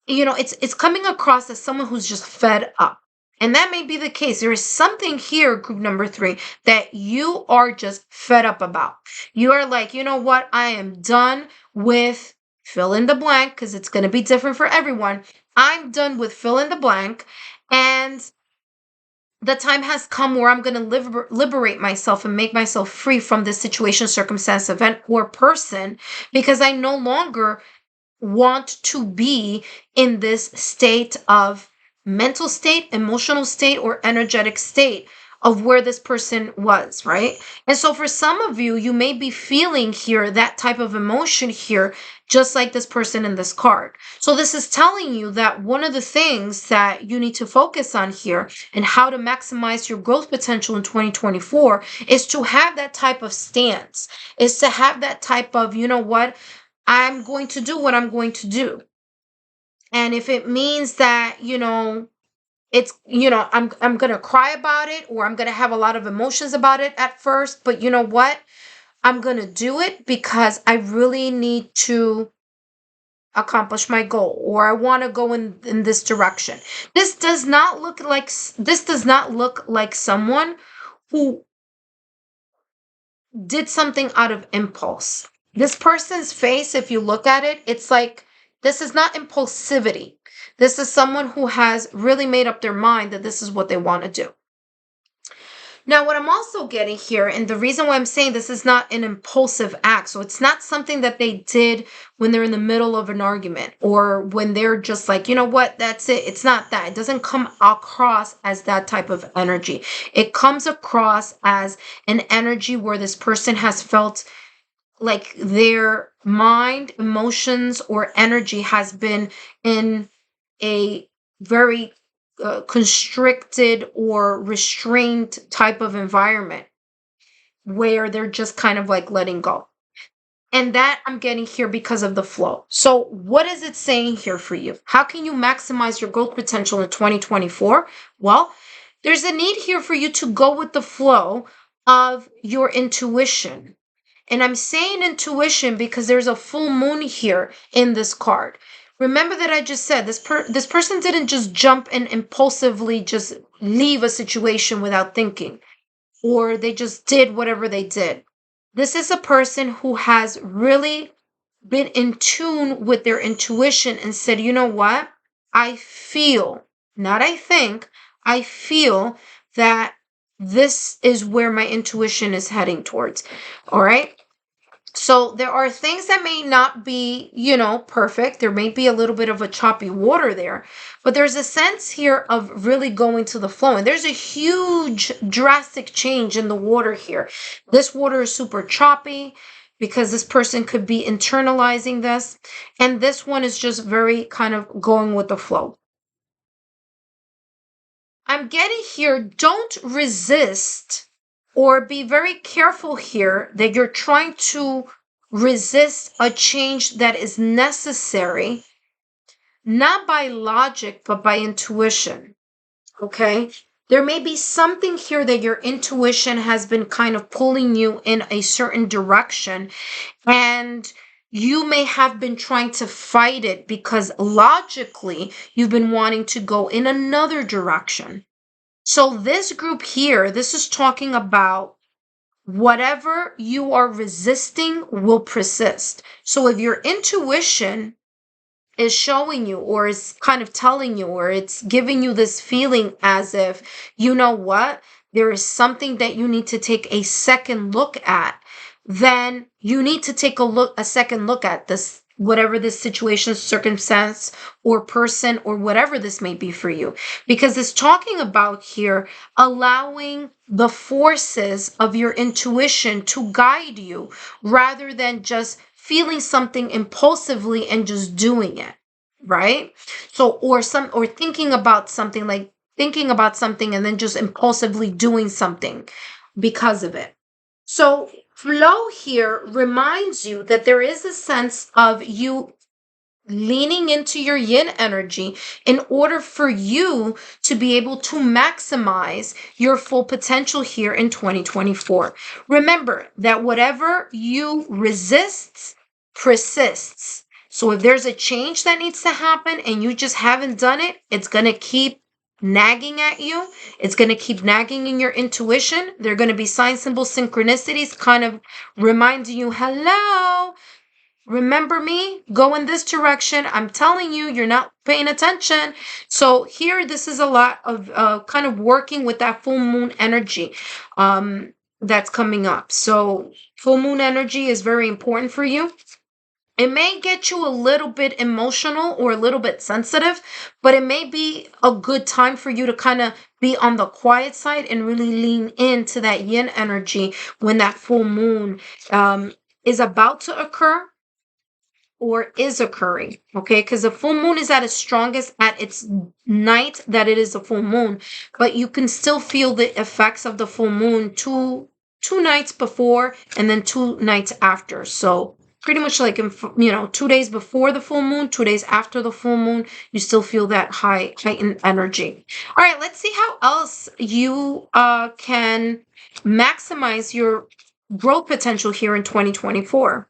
it's coming across as someone who's just fed up. And that may be the case. There is something here, group number 3, that you are just fed up about. You are like, you know what? I am done with fill in the blank, because it's going to be different for everyone. I'm done with fill in the blank. And the time has come where I'm going to liberate myself and make myself free from this situation, circumstance, event, or person, because I no longer want to be in this state of mental state, emotional state, or energetic state of where this person was, right? And so for some of you, you may be feeling here that type of emotion here, just like this person in this card. So this is telling you that one of the things that you need to focus on here and how to maximize your growth potential in 2024 is to have that type of stance, is to have that type of, you know what, I'm going to do what I'm going to do. And if it means that, it's, I'm going to cry about it, or I'm going to have a lot of emotions about it at first, but you know what? I'm going to do it because I really need to accomplish my goal, or I want to go in this direction. This does not look like someone who did something out of impulse. This person's face, if you look at it, it's like, this is not impulsivity. This is someone who has really made up their mind that this is what they want to do. Now, what I'm also getting here, and the reason why I'm saying this is not an impulsive act, so it's not something that they did when they're in the middle of an argument, or when they're just like, you know what, that's it. It's not that. It doesn't come across as that type of energy. It comes across as an energy where this person has felt like their mind, emotions, or energy has been in a very constricted or restrained type of environment where they're just kind of like letting go. And that I'm getting here because of the flow. So what is it saying here for you? How can you maximize your growth potential in 2024? Well, there's a need here for you to go with the flow of your intuition. And I'm saying intuition because there's a full moon here in this card. Remember that I just said this person didn't just jump and impulsively just leave a situation without thinking, or they just did whatever they did. This is a person who has really been in tune with their intuition and said, you know what? I feel, not I think, I feel that this is where my intuition is heading towards. All right? So there are things that may not be, perfect. There may be a little bit of a choppy water there, but there's a sense here of really going to the flow. And there's a huge drastic change in the water here. This water is super choppy because this person could be internalizing this. And this one is just very kind of going with the flow. I'm getting here, don't resist or be very careful here that you're trying to resist a change that is necessary, not by logic, but by intuition. Okay? There may be something here that your intuition has been kind of pulling you in a certain direction, and you may have been trying to fight it because logically you've been wanting to go in another direction. So this group here, this is talking about whatever you are resisting will persist. So if your intuition is showing you or is kind of telling you or it's giving you this feeling as if, you know what, there is something that you need to take a second look at, then you need to take a second look at this, whatever this situation, circumstance, or person, or whatever this may be for you. Because it's talking about here allowing the forces of your intuition to guide you rather than just feeling something impulsively and just doing it, right? So, or thinking about something, like thinking about something and then just impulsively doing something because of it. So flow here reminds you that there is a sense of you leaning into your yin energy in order for you to be able to maximize your full potential here in 2024. Remember that whatever you resist persists. So if there's a change that needs to happen and you just haven't done it, it's going to keep nagging at you. It's going to keep nagging in your intuition. There are going to be sign, symbol, synchronicities kind of reminding you, hello, remember me? Go in this direction. I'm telling you, you're not paying attention. So here, this is a lot of kind of working with that full moon energy that's coming up. So full moon energy is very important for you. It may get you a little bit emotional or a little bit sensitive, but it may be a good time for you to kind of be on the quiet side and really lean into that yin energy when that full moon is about to occur or is occurring, okay? Because the full moon is at its strongest at its night that it is a full moon, but you can still feel the effects of the full moon two nights before and then 2 nights after. So pretty much like in 2 days before the full moon, 2 days after the full moon, you still feel that heightened energy. All right, let's see how else you can maximize your growth potential here in 2024.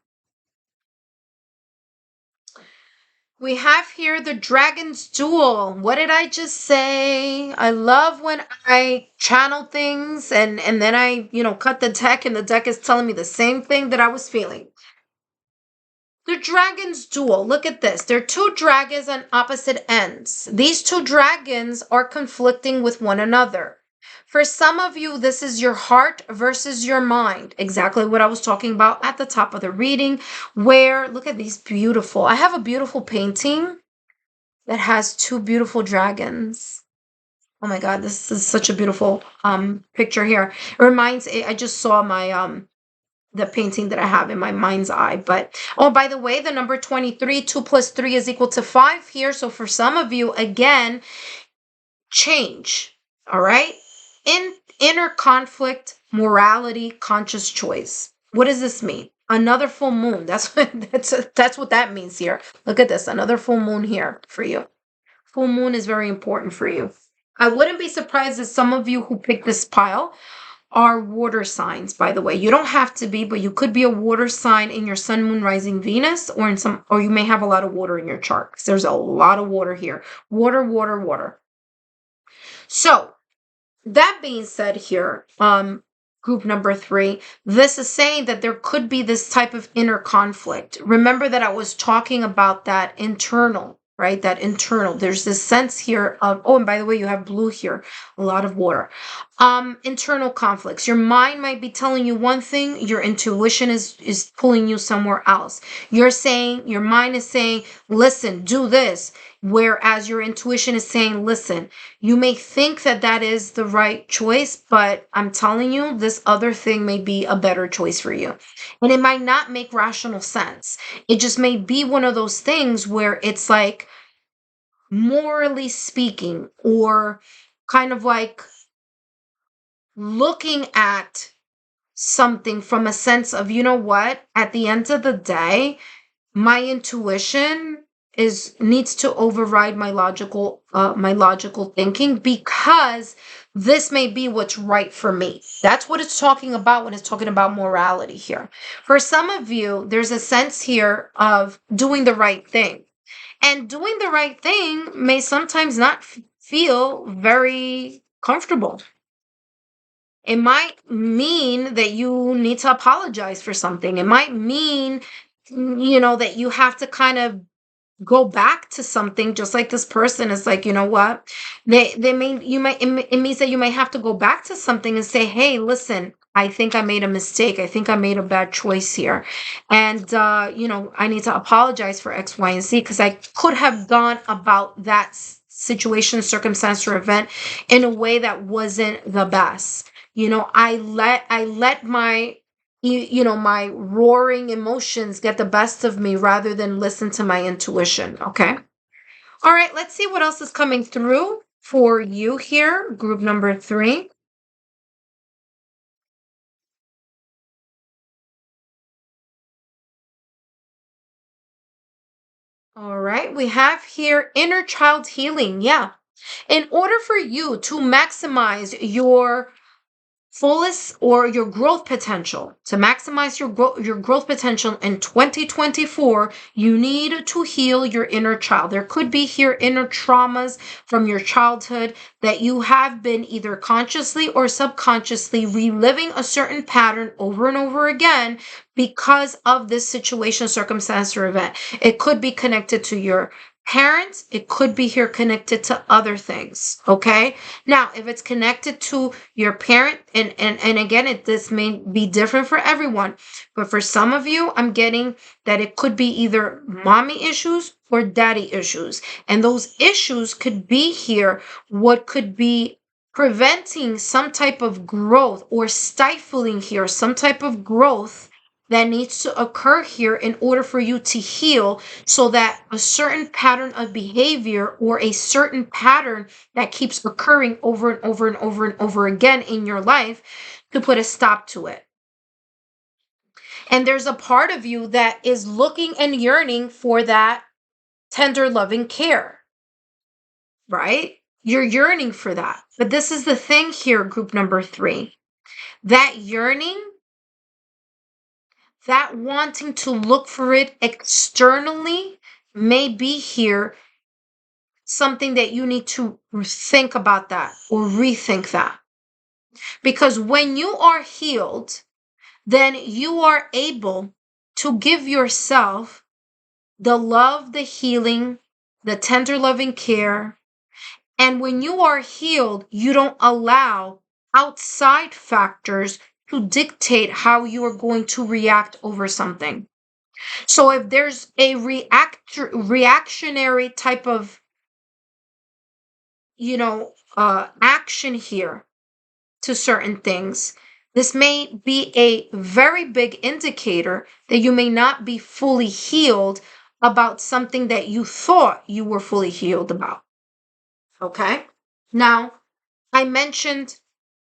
We have here the Dragon's Duel. What did I just say? I love when I channel things and then I, cut the deck and the deck is telling me the same thing that I was feeling. The Dragon's Duel. Look at this. There are two dragons on opposite ends. These two dragons are conflicting with one another. For some of you, this is your heart versus your mind. Exactly what I was talking about at the top of the reading, where, look at these beautiful. I have a beautiful painting that has two beautiful dragons. Oh my God, this is such a beautiful picture here. It reminds, I just saw my the painting that I have in my mind's eye. But, oh, by the way, the number 23, 2 plus 3 is equal to 5 here. So for some of you, again, change, all right? Inner conflict, morality, conscious choice. What does this mean? Another full moon. That's what that means here. Look at this. Another full moon here for you. Full moon is very important for you. I wouldn't be surprised if some of you who picked this pile are water signs, by the way. You don't have to be, but you could be a water sign in your sun, moon, rising Venus, or you may have a lot of water in your chart. Because there's a lot of water here. Water, water, water. So that being said here, group number 3, this is saying that there could be this type of inner conflict. Remember that I was talking about that internal, right? That internal. There's this sense here of, oh, and by the way, you have blue here, a lot of water. Internal conflicts. Your mind might be telling you one thing, your intuition is pulling you somewhere else. Your mind is saying, listen, do this, whereas your intuition is saying, listen. You may think that that is the right choice, but I'm telling you, this other thing may be a better choice for you. And it might not make rational sense. It just may be one of those things where it's like, morally speaking, or kind of like looking at something from a sense of, you know what, at the end of the day, my intuition is needs to override my logical thinking, because this may be what's right for me. That's what it's talking about when it's talking about morality here. For some of you, there's a sense here of doing the right thing, and doing the right thing may sometimes not feel very comfortable. It might mean that you need to apologize for something. It might mean, that you have to kind of go back to something, just like this person is like, you know what? They may you might it means that you might have to go back to something and say, hey, listen, I think I made a mistake. I think I made a bad choice here. And I need to apologize for X, Y, and Z, because I could have gone about that situation, circumstance, or event in a way that wasn't the best. I let my roaring emotions get the best of me rather than listen to my intuition. Okay. All right. Let's see what else is coming through for you here. Group number 3. All right. We have here inner child healing. Yeah. In order for you to maximize your fullest or your growth potential, to maximize your growth potential in 2024, you need to heal your inner child. There could be here inner traumas from your childhood that you have been either consciously or subconsciously reliving a certain pattern over and over again because of this situation, circumstance, or event. It could be connected to your parents. It could be here connected to other things. Okay. Now, if it's connected to your parent, and again, this may be different for everyone, but for some of you, I'm getting that it could be either mommy issues or daddy issues. And those issues could be here what could be preventing some type of growth, or stifling here some type of growth that needs to occur here in order for you to heal, so that a certain pattern of behavior, or a certain pattern that keeps occurring over and over and over and over again in your life, to put a stop to it. And there's a part of you that is looking and yearning for that tender, loving care, right? You're yearning for that. But this is the thing here, group number 3. That yearning, that wanting to look for it externally, may be here something that you need to think about that, or rethink that. Because when you are healed, then you are able to give yourself the love, the healing, the tender loving care. And when you are healed, you don't allow outside factors to dictate how you are going to react over something. So if there's a reactionary type of, action here to certain things, this may be a very big indicator that you may not be fully healed about something that you thought you were fully healed about. Okay? Now, I mentioned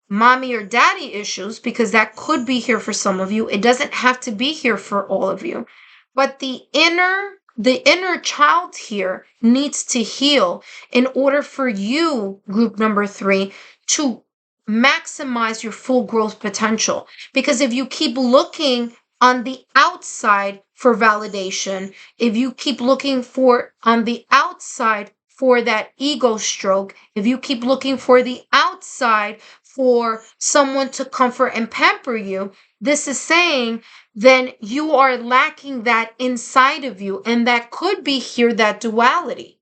mommy or daddy issues because that could be here for some of you. It doesn't have to be here for all of you. But the inner child here needs to heal in order for you, group number 3, to maximize your full growth potential. Because if you keep looking on the outside for validation, if you keep looking for on the outside for that ego stroke, if you keep looking for the outside for someone to comfort and pamper you, this is saying then you are lacking that inside of you. And that could be here, that duality.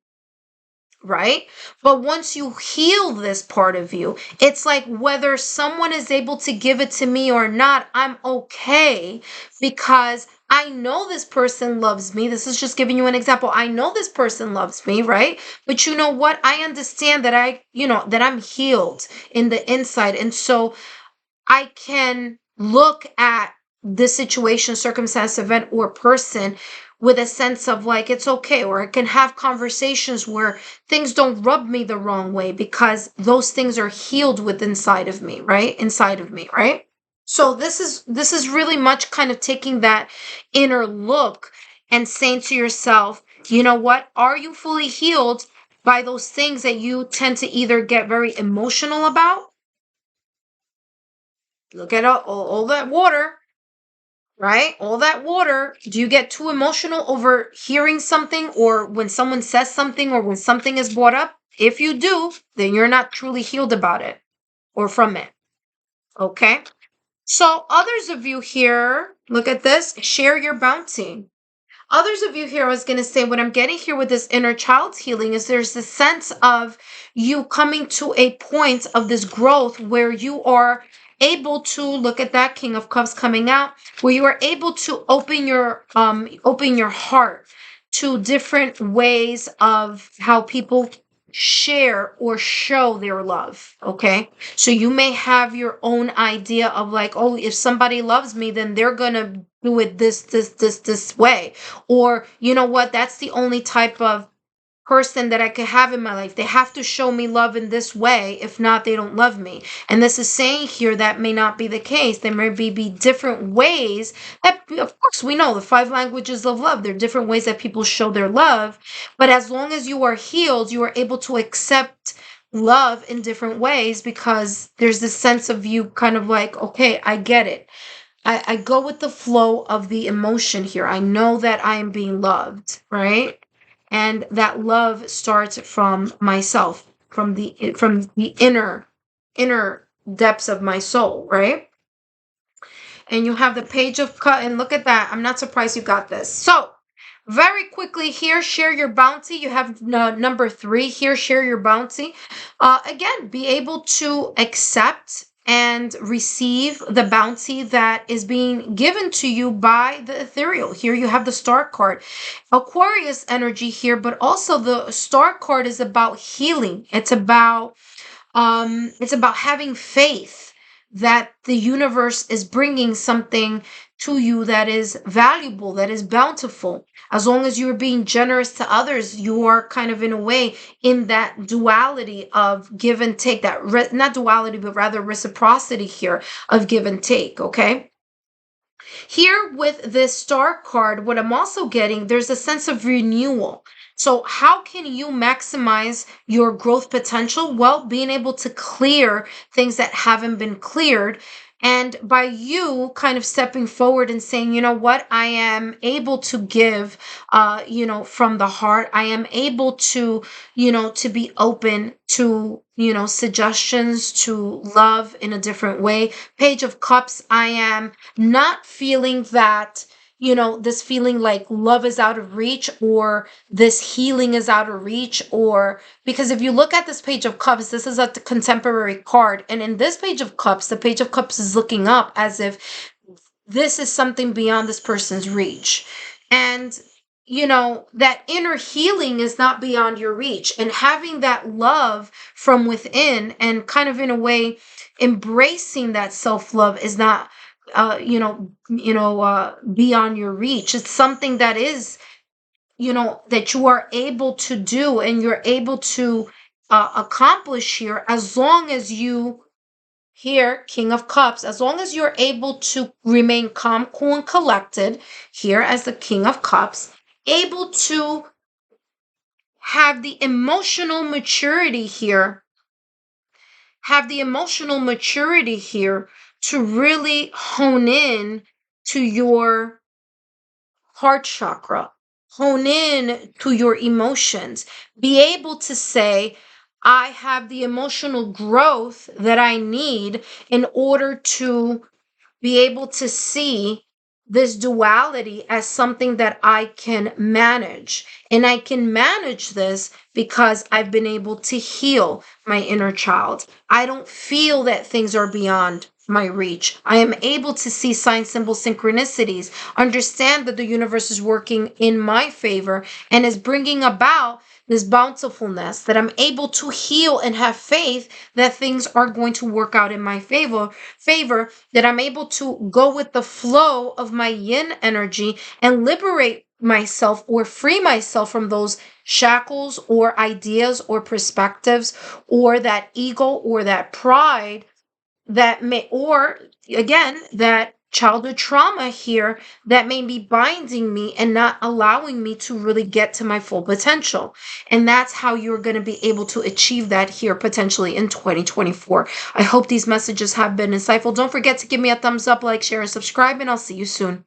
right? But once you heal this part of you, it's like whether someone is able to give it to me or not, I'm okay because I know this person loves me. This is just giving you an example. I know this person loves me, right? But you know what? I understand that that I'm healed in the inside. And so I can look at this situation, circumstance, event, or person with a sense of like it's okay, or I can have conversations where things don't rub me the wrong way because those things are healed with inside of me, right? Inside of me, right? So this is really much kind of taking that inner look and saying to yourself, you know what? Are you fully healed by those things that you tend to either get very emotional about? Look at all that water, right? All that water. Do you get too emotional over hearing something or when someone says something or when something is brought up? If you do, then you're not truly healed about it or from it. Okay? So, others of you here, look at this, share your bounty. Others of you here, I was going to say, what I'm getting here with this inner child's healing is there's this sense of you coming to a point of this growth where you are able to look at that King of Cups coming out, where you are able to open your heart to different ways of how people share or show their love. Okay, so you may have your own idea of like, oh, if somebody loves me, then they're gonna do it this way, or you know what, that's the only type of person that I could have in my life. They have to show me love in this way. If not, they don't love me. And this is saying here that may not be the case. There may be different ways that, of course, we know the 5 languages of love. There are different ways that people show their love. But as long as you are healed, you are able to accept love in different ways because there's this sense of you kind of like, okay, I get it. I go with the flow of the emotion here. I know that I am being loved, right? And that love starts from myself, from the inner depths of my soul, right? And you have the page of cut, and look at that. I'm not surprised you got this. So very quickly here, share your bounty. You have number 3 here, share your bounty. Again, be able to accept and receive the bounty that is being given to you by the ethereal. Here you have the star card, Aquarius energy here, but also the star card is about healing. It's about having faith that the universe is bringing something to you that is valuable, that is bountiful. As long as you're being generous to others, you are kind of in a way in that duality of give and take, that not duality, but rather reciprocity here of give and take, okay? Here with this star card, what I'm also getting, there's a sense of renewal. So how can you maximize your growth potential? Well, being able to clear things that haven't been cleared. And by you kind of stepping forward and saying, you know what, I am able to give, from the heart. I am able to, to be open to, suggestions, to love in a different way. Page of Cups, I am not feeling that, this feeling like love is out of reach or this healing is out of reach, or because if you look at this Page of Cups, this is a contemporary card. And in this Page of Cups, the Page of Cups is looking up as if this is something beyond this person's reach. And that inner healing is not beyond your reach, and having that love from within and kind of in a way embracing that self-love is not beyond your reach. It's something that is that you are able to do and you're able to accomplish here, as long as you, here, King of Cups, as long as you're able to remain calm, cool, and collected here as the King of Cups, able to have the emotional maturity here, to really hone in to your heart chakra, hone in to your emotions, be able to say, I have the emotional growth that I need in order to be able to see this duality as something that I can manage. And I can manage this because I've been able to heal my inner child. I don't feel that things are beyond my reach. I am able to see sign, symbol, synchronicities, understand that the universe is working in my favor and is bringing about this bountifulness, that I'm able to heal and have faith that things are going to work out in my favor, that I'm able to go with the flow of my yin energy and liberate myself or free myself from those shackles or ideas or perspectives or that ego or that pride that may, or again, that childhood trauma here that may be binding me and not allowing me to really get to my full potential. And that's how you're going to be able to achieve that here potentially in 2024. I hope these messages have been insightful. Don't forget to give me a thumbs up, like, share, and subscribe, and I'll see you soon.